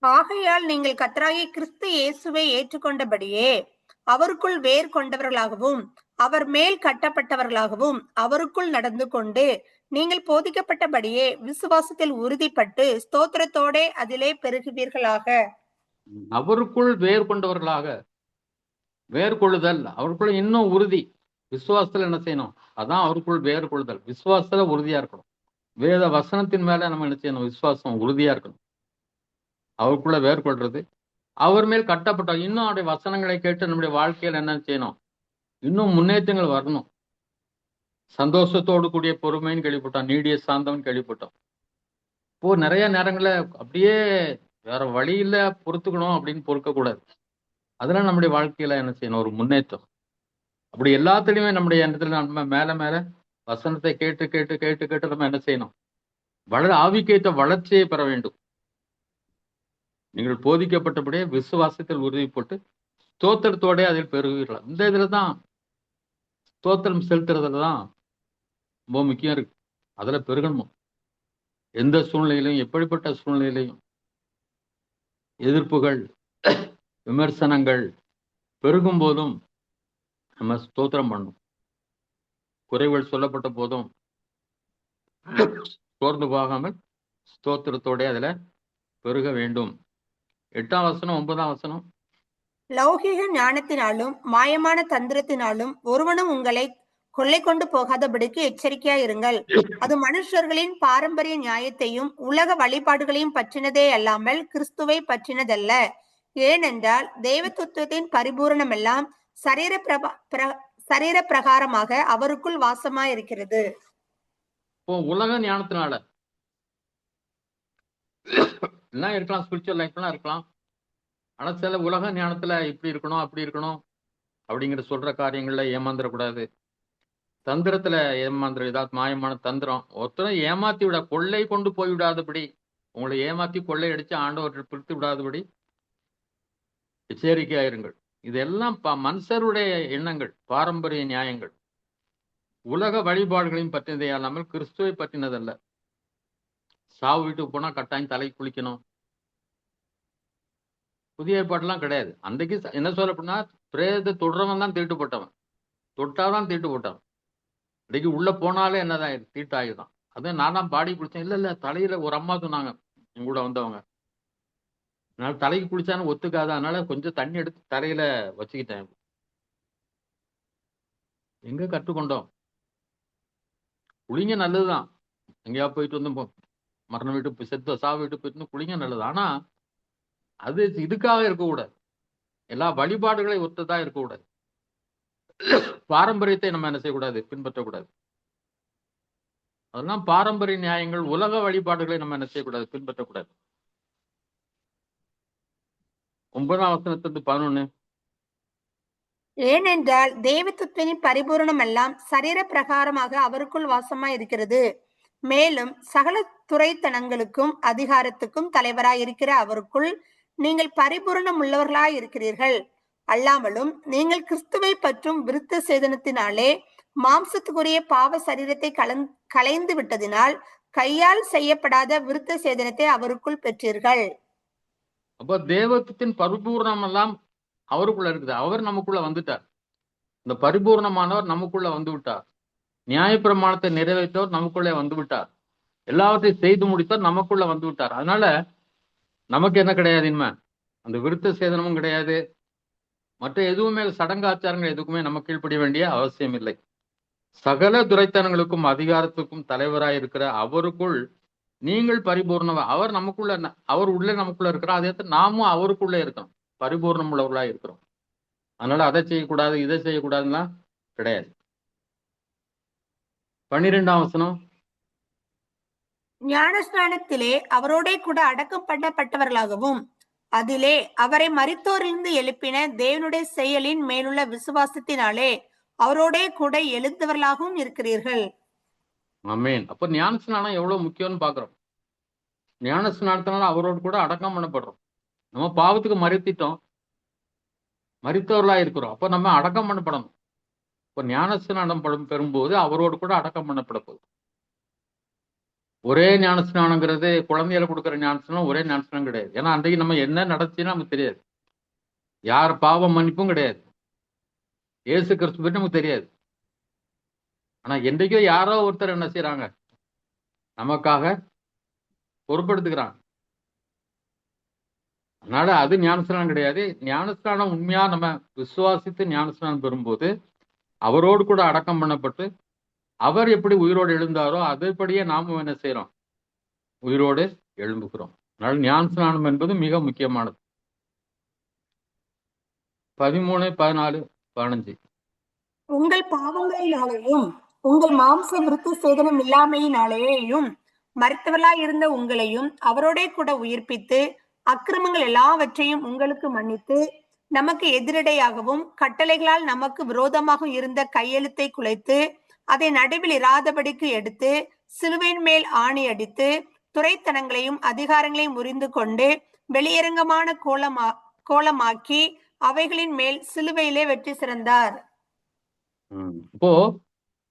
ஆகையால் நீங்கள் கர்த்தராகிய கிறிஸ்து இயேசுவை ஏற்றுக்கொண்டபடியே அவருக்குள் வேர் கொண்டவர்களாகவும் அவர் மேல் கட்டப்பட்டவர்களாகவும் அவருக்குள் நடந்து கொண்டு நீங்கள் போதிக்கப்பட்டபடியே விசுவாசத்தில் உறுதிப்பட்டு ஸ்தோத்திரத்தோட அதிலே பெருகுவீர்களாக. அவருக்குள் வேர் கொண்டவர்களாக, வேர் கொள்ளுதல், அவருக்குள்ள இன்னும் உறுதி. விசுவாசத்துல என்ன செய்யணும்? அதான் அவருக்குள் வேர் கொள்ளுதல். விசுவாசத்துல உறுதியா இருக்கணும். வேத வசனத்தின் மேல நம்ம என்ன செய்யணும்? விசுவாசம் உறுதியா இருக்கணும். அவருக்குள்ள வேர் கொள்றது, அவர் மேல் கட்டப்பட்ட, இன்னும் அவருடைய வசனங்களை கேட்டு நம்முடைய வாழ்க்கையில் என்ன செய்யணும்? இன்னும் முன்னேற்றங்கள் வரணும். சந்தோஷத்தோடு கூடிய பொறுமைன்னு கேள்விப்பட்டோம், நீடிய சாந்தம்னு கேள்விப்பட்டோம். இப்போ நிறைய நேரங்கள்ல அப்படியே வேற வழியில பொறுத்துக்கணும் அப்படின்னு பொறுக்கக்கூடாது. அதெல்லாம் நம்முடைய வாழ்க்கையில என்ன செய்யணும்? ஒரு முன்னேற்றம். அப்படி எல்லாத்துலயுமே நம்முடைய இடத்துல நம்ம மேல மேல வசனத்தை கேட்டு கேட்டு கேட்டு கேட்டு நம்ம என்ன செய்யணும்? ஆவிக்கேற்ற வளர்ச்சியை பெற வேண்டும். நீங்கள் போதிக்கப்பட்டபடியே விசுவாசத்தில் உறுதிப்பட்டு ஸ்தோத்திரத்தோட அதில் பெறுவீர்கள். இந்த இதுலதான் ஸ்தோத்திரம் செலுத்துறதுலதான் ரொம்ப முக்கியம் இருக்கு. அதுல பெருகணும். எந்த சூழ்நிலையிலையும், எப்படிப்பட்ட சூழ்நிலையிலையும் எதிர்ப்புகள், விமர்சனங்கள் பெருகும் போதும் நம்ம ஸ்தோத்திரம் பண்ணணும். குறைகள் சொல்லப்பட்ட போதும் சோர்ந்து போகாமல் ஸ்தோத்திரத்தோட அதுல பெருக வேண்டும். 8ஆம் வசனம், 9ஆம் வசனம். லௌகிக ஞானத்தினாலும் மாயமான தந்திரத்தினாலும் ஒருவனும் உங்களை கொள்ளை கொண்டு போகாதபடிக்கு எச்சரிக்கையாயிருங்கள். அது மனுஷர்களின் பாரம்பரிய நியாயத்தையும் உலக வழிபாடுகளையும் பற்றினதே அல்லாமல் கிறிஸ்துவை பற்றினதல்ல. ஏனென்றால் தேவத்துவத்தின் பரிபூரணம் எல்லாம் சரீர பிரகாரமாக அவருக்குள் வாசமாயிருக்கிறது. இப்போ உலக ஞானத்தினால எல்லாம் இருக்கலாம், ஸ்பிரிச்சுவல் லைஃப்லாம் இருக்கலாம். ஆனா சில உலக ஞானத்துல இப்படி இருக்கணும் அப்படி இருக்கணும் அப்படிங்கிற சொல்ற காரியங்கள்ல ஏமாந்துடக்கூடாது. தந்திரத்துல ஏமாந்துட, ஏதாவது மாயமான தந்திரம் ஒருத்தரும் ஏமாத்தி விட, கொள்ளை கொண்டு போய் விடாதபடி, உங்களை ஏமாத்தி கொள்ளை அடிச்சு ஆண்டவற்றை பிரித்து விடாதபடி எச்சரிக்கையாயிருங்கள். இதெல்லாம் மனுஷருடைய எண்ணங்கள், பாரம்பரிய நியாயங்கள், உலக வழிபாடுகளையும் பற்றினதே அல்லாமல் கிறிஸ்துவை பற்றினதல்ல. சாவு வீட்டுக்கு போனா கட்டாயம் தலை குளிக்கணும், புதிய ஏற்பாடுலாம் கிடையாது. அன்றைக்கு என்ன சொல்லப்படினா பிரேதத்தை தொடுறவன் தான் தீட்டுப்பட்டவன், தொட்டாதான் தீட்டுப்பட்டவன். இன்னைக்கு உள்ள போனாலே என்னதான் தீட்டாயுதான். அதான் நான் தான் பாடி குளிச்சேன். இல்ல தலையில ஒரு அம்மா சொன்னாங்க என் கூட வந்தவங்க, அதனால தலைக்கு குளிச்சான்னு ஒத்துக்காத, அதனால கொஞ்சம் தண்ணி எடுத்து தலையில வச்சுக்கிட்டேன். எங்க கற்றுக்கொண்டோம்? குளிங்க நல்லதுதான், எங்கேயா போயிட்டு வந்து மரண வீட்டு செத்து சாவு வீட்டு போயிட்டு குளிங்க நல்லது. ஆனா அது இதுக்காக இருக்கக்கூடாது, எல்லா வழிபாடுகளை ஒத்ததா இருக்கக்கூடாது. பாரம்பரியத்தை நம்ம என்ன செய்யக்கூடாது, பின்பற்றக்கூடாது. அதெல்லாம் பாரம்பரிய நியாயங்கள், உலக வழிபாடுகளை நம்ம என்ன செய்யக்கூடாது, பின்பற்றக்கூடாது. 9:11. ஏனென்றால் தேவத்துவத்தின் பரிபூரணம் எல்லாம் சரீர பிரகாரமாக அவருக்குள் வாசமாய் இருக்கிறது. மேலும் சகல துரைத்தனங்களுக்கும் அதிகாரத்துக்கும் தலைவராய் இருக்கிற அவருக்குள் நீங்கள் பரிபூரணம் உள்ளவர்களாய் இருக்கிறீர்கள். அல்லாமலும் நீங்கள் கிறிஸ்துவை பற்றும் விருத்த சேதனத்தினாலே மாம்சத்துக்குரிய பாவ சரீரத்தை களைந்து விட்டதினால் கையால் செய்யப்படாத விருத்த சேதனத்தை அவருக்குள் பெற்றீர்கள். அப்போ தேவத்தின் பரிபூர்ணம் எல்லாம் அவருக்குள்ள இருக்குது. அவர் நமக்குள்ள வந்துட்டார். இந்த பரிபூர்ணமானவர் நமக்குள்ள வந்து விட்டார். நியாயப்பிரமாணத்தை நிறைவேற்றவர் நமக்குள்ளே வந்து விட்டார். எல்லாவற்றையும் செய்து முடித்தவர் நமக்குள்ள வந்து விட்டார். அதனால நமக்கு என்ன கிடையாது, இனிமே அந்த விருத்த சேதனமும் கிடையாது, மற்ற எதுவுமே சடங்காச்சாரங்கள் எதுக்குமே நம்ம கீழ்ப்படிய வேண்டிய அவசியம் இல்லை. சகல துரைத்தனங்களுக்கும் அதிகாரத்துக்கும் தலைவராய் இருக்கிற அவருக்குள் நீங்கள் பரிபூர்ணவா, அவர் நமக்குள்ள, அவர் உள்ளே நமக்குள்ள இருக்கிறோம், அதே நாமும் அவருக்குள்ளே இருக்கிறோம், பரிபூர்ணம் உள்ளவர்களா இருக்கிறோம். அதனால அதை செய்யக்கூடாது இதை செய்யக்கூடாதுன்னா கிடையாது. 12. ஞானஸ்நானத்திலே அவரோட கூட அடக்கம் பண்ணப்பட்டவர்களாகவும் அதிலே அவரை மரித்தோரிலிருந்து எழுப்பின தேவனுடைய செயலின் மேலுள்ள விசுவாசத்தினாலே அவரோட கூட எழுந்தவர்களாகவும் இருக்கிறீர்கள். ஆமென். அப்ப ஞானஸ்நானம் எவ்வளவு முக்கியம்னு பாக்குறோம். ஞானஸ்நானத்தினால அவரோடு கூட அடக்கம் பண்ணப்படுறோம். நம்ம பாவத்துக்கு மறித்திட்டோம், மரித்தவர்களா இருக்கிறோம். அப்ப நம்ம அடக்கம் பண்ணப்படணும். இப்ப ஞானஸ்நானம் பெறும்போது அவரோடு கூட அடக்கம் பண்ணப்பட போகுது. ஒரே ஞானஸ்நானங்கிறது குழந்தைகளை கொடுக்குற ஞானஸ்நானம் ஒரே ஞானஸ்நானம் கிடையாது. ஏன்னா அன்றைக்கு நம்ம என்ன நடந்துச்சுன்னு நமக்கு தெரியாது, யார் பாவம் மன்னிப்பும் கிடையாது, இயேசு கிறிஸ்து பற்றி நமக்கு தெரியாது. ஆனா என்றைக்கோ யாரோ ஒருத்தர் என்ன செய்யறாங்க, நமக்காக பொறுப்படுத்துக்கிறாங்க. அதனால அது ஞானஸ்நானம் கிடையாது. ஞானஸ்நானம் உண்மையா நம்ம விசுவாசித்து ஞானஸ்நானம் பெறும்போது அவரோடு கூட அடக்கம் பண்ணப்பட்டு அவர் எப்படி உயிரோடு எழுந்தாரோ அதைப்படியே நாமும் என்ன செய்யறோம், உயிரோடு எழும்புகிறோம். அதனால ஞானஸ்நானம் என்பது மிக முக்கியமானது. 13, 14, 15. உங்கள் பாவங்களினாலேயும் உங்கள் மாம்ச விருத்த சேதனம் இல்லாமையினாலேயும் மரித்தவர்களாய் இருந்த உங்களையும் அவரோட கூட உயிர்ப்பித்து அக்கிரமங்கள் எல்லாவற்றையும் உங்களுக்கு மன்னித்து நமக்கு எதிரடையாகவும் கட்டளைகளால் நமக்கு விரோதமாக இருந்த கையெழுத்தை குலைத்து அதை நடுவில் இராதபடிக்கு எடுத்து சிலுவையின் மேல் ஆணி அடித்து துரைத்தனங்களையும் அதிகாரங்களையும் முறிந்து கொண்டு வெளியரங்கமான கோலமாக்கி அவைகளின் மேல் சிலுவையிலே வெற்றி சிறந்தார். இப்போ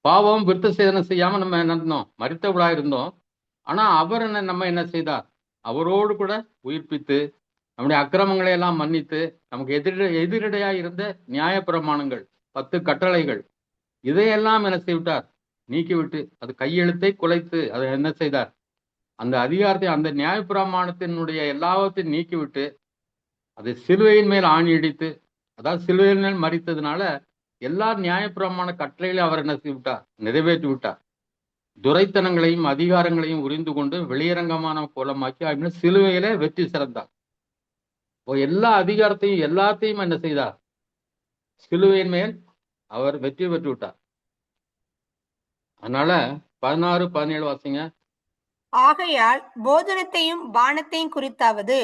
பாவம் விருத்த சேதனம் செய்யாம நம்ம என்ன இருந்தோம், மரித்தவர்களா இருந்தோம். ஆனா அவர் நம்ம என்ன செய்தார், அவரோடு கூட உயிர்ப்பித்து நம்முடைய அக்கிரமங்களை எல்லாம் மன்னித்து நமக்கு எதிரடையா இருந்த நியாயப்பிரமாணங்கள் 10 கட்டளைகள் இதையெல்லாம் என்ன செய்விட்டார், நீக்கிவிட்டு அது கையெழுத்தை குலைத்து அதை என்ன செய்தார், அந்த அதிகாரத்தை அந்த நியாயப்பிரமாணத்தினுடைய எல்லாவற்றையும் நீக்கிவிட்டு அதை சிலுவையின் மேல் ஆணி இடித்து, அதாவது சிலுவையின் மேல் மரித்ததுனால எல்லா நியாயப்பிரமாண கட்டளைகளையும் அவர் என்ன செய்து விட்டார்? நிறைவேற்றி விட்டார். துரைத்தனங்களையும் அதிகாரங்களையும் உரிந்து கொண்டு வெளியரங்கமான கோலமாக்கி அப்படின்னு சிலுவையில வெற்றி சிறந்தார். இப்போ எல்லா அதிகாரத்தையும் எல்லாத்தையும் என்ன செய்தார்? சிலுவையின் மேல் அவர் வெற்றி பெற்று விட்டார். அதனால 16, 17 வாசிங்க. ஆகையால் போஜனத்தையும் பானத்தையும் குறித்தாவது,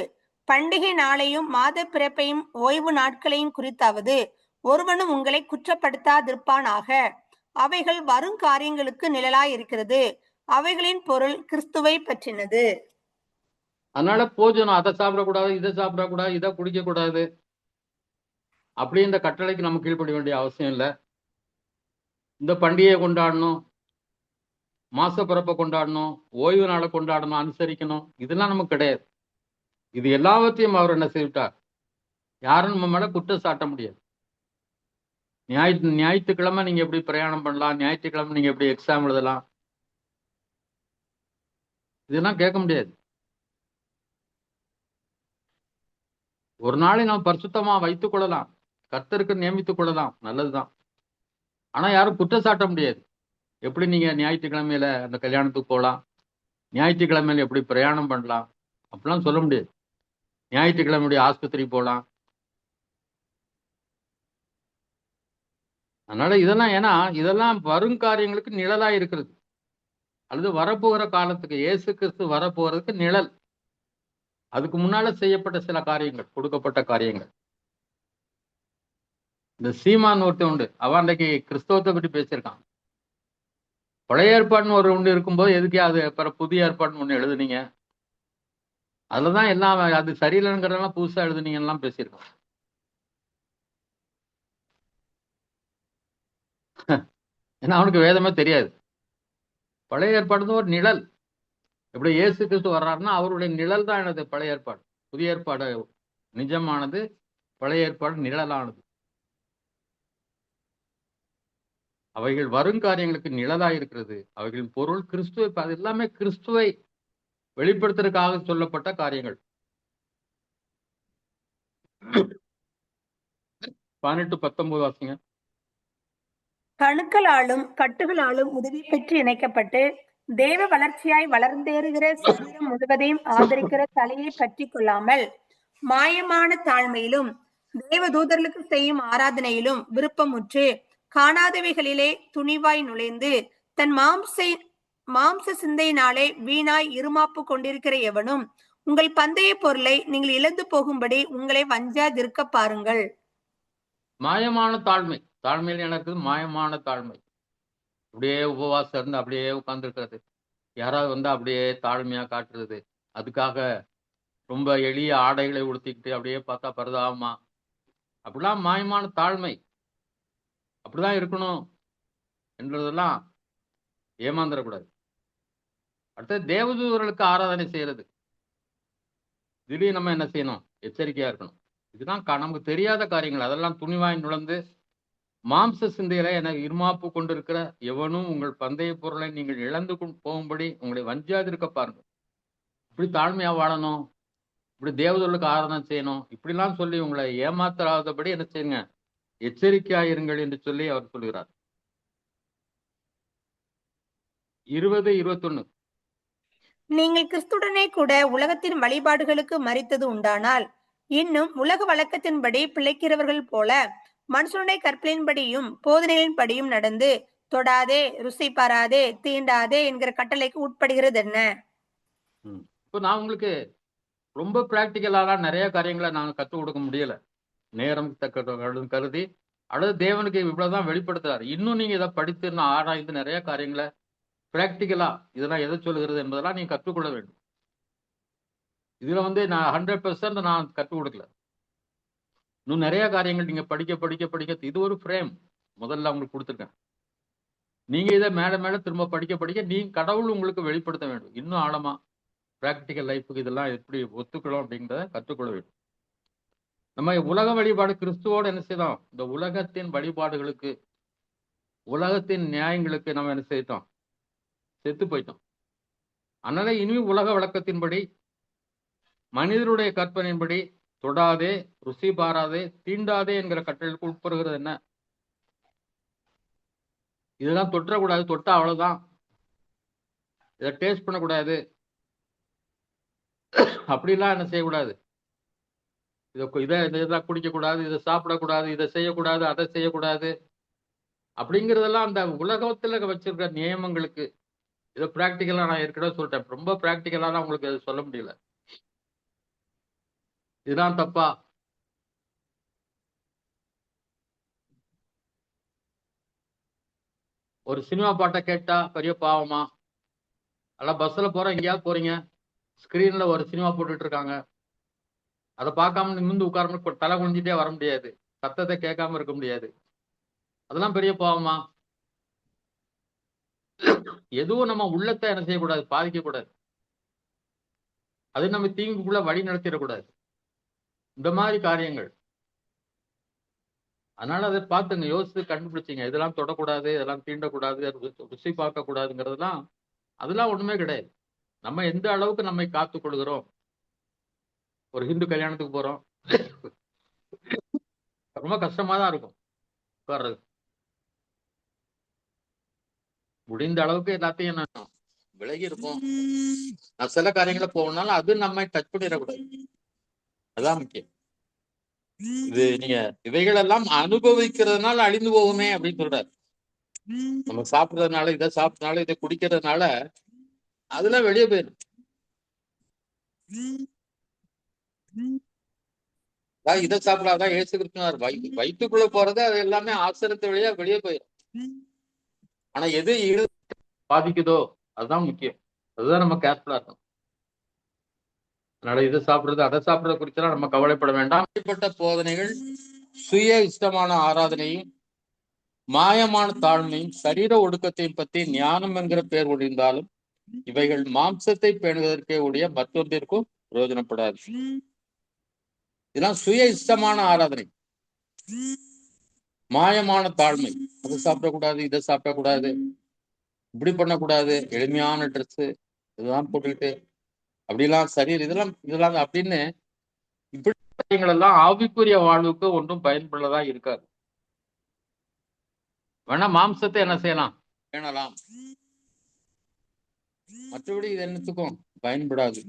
பண்டிகை நாளையும் மாத பிறப்பையும் ஓய்வு நாட்களையும் குறித்தாவது ஒருவனும் உங்களை குற்றப்படுத்தாதிருப்பானாக. அவைகள் வருங்காரியங்களுக்கு நிழலாயிருக்கிறது. அவைகளின் பொருள் கிறிஸ்துவை பற்றினது. அதனால போஜனம் அதை சாப்பிடக்கூடாது, இதை சாப்பிடக்கூடாது, இதை குடிக்க கூடாது அப்படின்ற கட்டளைக்கு நம்ம கீழ்ப்பட வேண்டிய அவசியம் இல்லை. இந்த பண்டிகையை கொண்டாடணும், மாச பிறப்பை கொண்டாடணும், ஓய்வு நாளை கொண்டாடணும், அனுசரிக்கணும், இதெல்லாம் நமக்கு கிடையாது. இது எல்லாவற்றையும் அவர் என்ன செய்துட்டார்? யாரும் நம்ம மேல குற்றம் சாட்ட முடியாது. ஞாயிற்றுக்கிழமை நீங்க எப்படி பிரயாணம் பண்ணலாம், ஞாயிற்றுக்கிழமை நீங்க எப்படி எக்ஸாம் எழுதலாம், இதெல்லாம் கேட்க முடியாது. ஒரு நாளை நாம் பரிசுத்தமா வைத்துக் கொள்ளலாம், கர்த்தருக்கு நியமித்துக் கொள்ளலாம், நல்லதுதான். ஆனா யாரும் குற்றம் சாட்ட முடியாது. எப்படி நீங்க ஞாயிற்றுக்கிழமையில அந்த கல்யாணத்துக்கு போகலாம், ஞாயிற்றுக்கிழமையில எப்படி பிரயாணம் பண்ணலாம் அப்படிலாம் சொல்ல முடியாது. ஞாயிற்றுக்கிழமையுடைய ஆஸ்பத்திரி போகலாம். அதனால இதெல்லாம் ஏன்னா இதெல்லாம் வருங்காரியங்களுக்கு நிழலா இருக்கிறது, அல்லது வரப்போகிற காலத்துக்கு இயேசு கிறிஸ்து வரப்போறதுக்கு நிழல். அதுக்கு முன்னால செய்யப்பட்ட சில காரியங்கள், கொடுக்கப்பட்ட காரியங்கள். இந்த சீமான் ஒருத்தன் உண்டு, அவன் அன்றைக்கு கிறிஸ்தவத்தை பற்றி பேசியிருக்கான். பழைய ஏற்பாடுன்னு ஒரு ஒன்று இருக்கும்போது எதுக்கே அது அப்புறம் புதிய ஏற்பாடுன்னு ஒன்று எழுதுனீங்க, அதுலதான் எல்லாம் அது சரியில்லைங்கிறதெல்லாம் புதுசா எழுதுனீங்கலாம் பேசியிருக்கான். ஏன்னா அவனுக்கு வேதமே தெரியாது. பழைய ஏற்பாடு ஒரு நிழல். எப்படி இயேசு கிறிஸ்து வர்றாருன்னா அவருடைய நிழல் தான் எனது பழைய ஏற்பாடு. புதிய ஏற்பாடு நிஜமானது, பழைய ஏற்பாடு நிழலானது. அவைகள் வருங்காரியங்களுக்கு நிழலா இருக்கிறது. அவைகளின் பொருள் கிறிஸ்துவை, அது எல்லாமே கிறிஸ்துவை வெளிப்படுத்துறதுக்காக சொல்லப்பட்ட காரியங்கள். 18, 19 வாசிங்க. கணுக்களாலும் கட்டுகளாலும் உதவி பெற்று இணைக்கப்பட்டு தேவ வளர்ச்சியாய் வளர்ந்தேறுகிற சரீரம் முழுவதையும் ஆதரிக்கிற தலையை பற்றி கொள்ளாமல் மாயமான தாழ்மையிலும் தேவ தூதர்களுக்கு செய்யும் ஆராதனையிலும் விருப்பமுற்று காணாதவைகளிலே துணிவாய் நுழைந்து தன் மாம்ச சிந்தையினாலே வீணாய் இருமாப்பு கொண்டிருக்கிற எவனும் உங்கள் பந்தய பொருளை நீங்கள் இழந்து போகும்படி உங்களை வஞ்சாதிருக்க பாருங்கள். மாயமான தாழ்மை, தாழ்மையில் எனக்கு மாயமான தாழ்மை. அப்படியே உபவாசம் இருந்து அப்படியே உட்கார்ந்துருக்கிறது, யாராவது வந்து அப்படியே தாழ்மையா காட்டுறது, அதுக்காக ரொம்ப எளிய ஆடைகளை உடுத்திக்கிட்டு அப்படியே பார்த்தா பரிதாபமா, அப்படிலாம் மாயமான தாழ்மை. அப்படிதான் இருக்கணும் என்றதெல்லாம் ஏமாந்துடக்கூடாது. அடுத்தது தேவதூதர்களுக்கு ஆராதனை செய்யறது, திடீர்னு நம்ம என்ன செய்யணும்? எச்சரிக்கையா இருக்கணும். இதுதான் நமக்கு தெரியாத காரியங்கள். அதெல்லாம் துணிவாய் நுழைந்து மாம்ச சிந்தையில என இருமாப்பு கொண்டிருக்கிற எவனும் உங்கள் பந்தய பொருளை நீங்கள் இழந்து போகும்படி உங்களை வஞ்சாதிருக்க பாருங்க. இப்படி தாழ்மையா வாழணும், இப்படி தேவதூதர்களுக்கு ஆராதனை செய்யணும், இப்படிலாம் சொல்லி உங்களை ஏமாத்தாதபடி என்ன செய்யுங்க? எச்சரிக்கையாயிருங்கள் என்று சொல்லி அவர் சொல்கிறார். 20, 21. நீங்கள் கிறிஸ்துடனே கூட உலகத்தின் வழிபாடுகளுக்கு மரித்தது உண்டானால் இன்னும் உலக வழக்கத்தின்படி பிழைக்கிறவர்கள் போல மனுஷனுடைய கற்பனையின்படியும் போதனைகளின்படியும் நடந்து தொடாதே, ருசி பாராதே, தீண்டாதே என்கிற கட்டளைக்கு உட்படுகிறது என்ன? இப்போ நான் உங்களுக்கு ரொம்ப பிராக்டிக்கலாலாம் நிறைய காரியங்களை நாங்கள் கற்றுக் கொடுக்க முடியல, நேரம் கருதி. அடுத்து தேவனுக்கு இவ்வளவுதான் வெளிப்படுத்துறாரு. இன்னும் நீங்க இதை படித்து ஆராய்ந்து நிறைய காரியங்களை பிராக்டிக்கலா இதெல்லாம் எதை சொல்லுகிறது என்பதெல்லாம் நீங்க கற்றுக்கொள்ள வேண்டும். இதுல வந்து நான் 100% நான் கற்றுக் கொடுக்கல. இன்னும் நிறைய காரியங்கள் நீங்க படிக்க படிக்க படிக்க, இது ஒரு ஃப்ரேம் முதல்ல உங்களுக்கு கொடுத்துருக்கேன். நீங்க இதை மேல மேல திரும்ப படிக்க படிக்க நீங்க கடவுள் உங்களுக்கு வெளிப்படுத்த வேண்டும். இன்னும் ஆழமா பிராக்டிக்கல் லைஃபுக்கு இதெல்லாம் எப்படி ஒத்துக்கணும் அப்படிங்கிறத கற்றுக்கொள்ள வேண்டும். நம்ம உலக வழிபாடு கிறிஸ்துவோடு என்ன செய்தோம்? இந்த உலகத்தின் வழிபாடுகளுக்கு, உலகத்தின் நியாயங்களுக்கு நம்ம என்ன செய்தோம்? செத்து போயிட்டோம். அதனால இனிமே உலக வழக்கத்தின்படி, மனிதருடைய கற்பனையின்படி தொடாதே, ருசி பாராதே, தீண்டாதே என்கிற கட்டளைக்கு உட்படுகிறது என்ன? இதெல்லாம் தொற்றக்கூடாது, தொட்டா அவ்வளவுதான். இதை டேஸ்ட் பண்ணக்கூடாது, அப்படிலாம் என்ன செய்யக்கூடாது, இதெல்லாம் குடிக்கக்கூடாது, இதை சாப்பிடக்கூடாது, இதை செய்யக்கூடாது, அதை செய்யக்கூடாது அப்படிங்கிறதெல்லாம் அந்த உலகத்துல வச்சிருக்கிற நியமங்களுக்கு. இதை பிராக்டிக்கலா நான் ஏற்கனவே சொல்லிட்டேன். ரொம்ப பிராக்டிக்கலா உங்களுக்கு அது சொல்ல முடியல. இதுதான் தப்பா? ஒரு சினிமா பாட்டை கேட்டா பெரிய பாவமா? அல்ல பஸ்ல போற எங்கேயாவது போறீங்க, ஸ்கிரீன்ல ஒரு சினிமா போட்டுட்டு இருக்காங்க, அதை பார்க்காம நிமிர்ந்து உட்காரணும், தலை குனிஞ்சிட்டே வர முடியாது, சத்தத்தை கேட்காம இருக்க முடியாது, அதெல்லாம் பெரிய பாவமா? எதுவும் நம்ம உள்ளத்தை என்ன செய்யக்கூடாது, பாதிக்க கூடாது, அது நம்ம தீங்குக்குள்ள வழி நடத்திடக்கூடாது, இந்த மாதிரி காரியங்கள். அதனால அதை பார்த்துங்க, யோசித்து கண்டுபிடிச்சிங்க. இதெல்லாம் தொடக்கூடாது, இதெல்லாம் தீண்டக்கூடாது, ருசி பார்க்க கூடாதுங்கிறதுலாம் அதெல்லாம் ஒண்ணுமே கிடையாது. நம்ம எந்த அளவுக்கு நம்மை காத்துக் கொள்கிறோம். ஒரு ஹிந்து கல்யாணத்துக்கு போறோம், ரொம்ப கஷ்டமா தான் இருக்கும் உட்கார்றது. முடிந்த அளவுக்கு எல்லாத்தையும் நான் விலகி இருப்போம். நான் சில காரியங்களை போகணும்னாலும் அது நம்ம டச் பண்ணிடக்கூடாது, அதான் முக்கியம். இது நீங்க இவைகளெல்லாம் அனுபவிக்கிறதுனால அழிந்து போகுமே அப்படின்னு சொல்றாரு. நம்ம சாப்பிடுறதுனால, இதை சாப்பிட்டதுனால, இதை குடிக்கிறதுனால அதெல்லாம் வெளியே போயிடும். இதை சாப்பிடாதான் ஏசு கிறிஸ்துவார் வயிற்றுக்குள்ள போறது, அது எல்லாமே ஆசிரத்து வழியா வெளியே போயிடும். ஆனா எது பாதிக்குதோ அதுதான் முக்கியம், அதுதான் நம்ம கேர்ஃபுல்லா இருக்கணும். அதனால இதை சாப்பிடுறது, அதை சாப்பிடுறது குறிச்செல்லாம் நம்ம கவலைப்பட வேண்டாம். இப்படிப்பட்ட போதனைகள் சுய இஷ்டமான ஆராதனையும் மாயமான தாழ்மையும் சரீர ஒடுக்கத்தையும் பற்றி ஞானம் என்கிற பெயர் ஒழிந்தாலும் இவைகள் மாம்சத்தை பேணுவதற்கே உடைய மற்றொன்றிற்கும் பிரயோஜனப்படாது. இதெல்லாம் சுய இஷ்டமான ஆராதனை, மாயமான தாழ்மை. அதை சாப்பிடக்கூடாது, இதை சாப்பிடக்கூடாது, இப்படி பண்ணக்கூடாது, எளிமையான ட்ரெஸ் இதெல்லாம் போட்டுக்கிட்டு அப்படிலாம் சரீர் இதெல்லாம் அப்படின்னு இப்படி காரியங்கள் எல்லாம் ஆவிக்குரிய வாழ்வுக்கு ஒன்றும் பயன்படுறதா இருக்காது. வேணா மாம்சத்தை என்ன செய்யலாம், பேணலாம், மற்றபடி இது என்னத்துக்கும் பயன்படாது.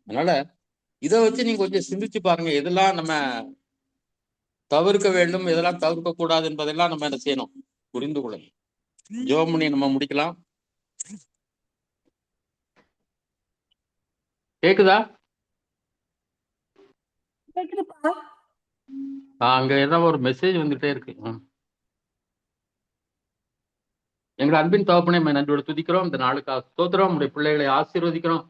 அதனால இதை வச்சு நீங்க கொஞ்சம் சிந்திச்சு பாருங்க, எதெல்லாம் நம்ம தவிர்க்க வேண்டும், எதெல்லாம் தவிர்க்க கூடாது என்பதெல்லாம் நம்ம என்ன செய்யணும், புரிந்து கொள்ளணும். ஜெபம் பண்ணி நம்ம முடிக்கலாம். கேக்குதா? அங்க ஏதாவது ஒரு மெசேஜ் வந்துட்டே இருக்கு. எங்களை அன்பின் தகப்பனே நன்றியோட துதிக்கிறோம். இந்த நாளுக்காக ஸ்தோத்திரம். உங்களுடைய பிள்ளைகளை ஆசீர்வதிக்கிறோம்.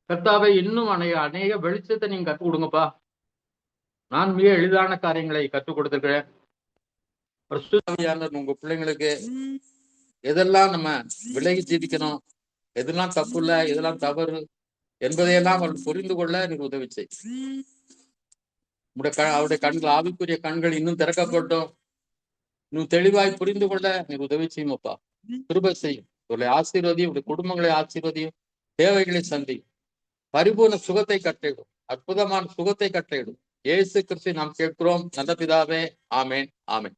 கர்த்தாவே, இன்னும் அநேக வெளிச்சத்தை நீங்க கற்றுக் கொடுங்கப்பா. நான் மிக எளிதான காரியங்களை கற்றுக் கொடுத்திருக்கிறேன். உங்க பிள்ளைங்களுக்கு எதெல்லாம் நம்ம விலகி ஜீவிக்கணும், எதெல்லாம் தப்பு இல்லை, எதெல்லாம் தவறு என்பதையெல்லாம் அவர்கள் புரிந்து கொள்ள நீங்க உதவி செய். அவருடைய கண்கள், ஆவிக்குரிய கண்கள் இன்னும் திறக்கப்பட்டோம், இன்னும் தெளிவாய் புரிந்து கொள்ள நீங்க உதவி செய்யுமப்பா. கிருபை செய்யும். இவர்களை ஆசீர்வதியும், இவருடைய குடும்பங்களை ஆசீர்வதியும், தேவைகளை சந்தியும், பரிபூர்ண சுகத்தை கட்டிடும், அற்புதமான சுகத்தை கட்டிடும். இயேசு கிறிஸ்து நாம் கேட்கிறோம் நல்ல பிதாவே. ஆமேன், ஆமேன்.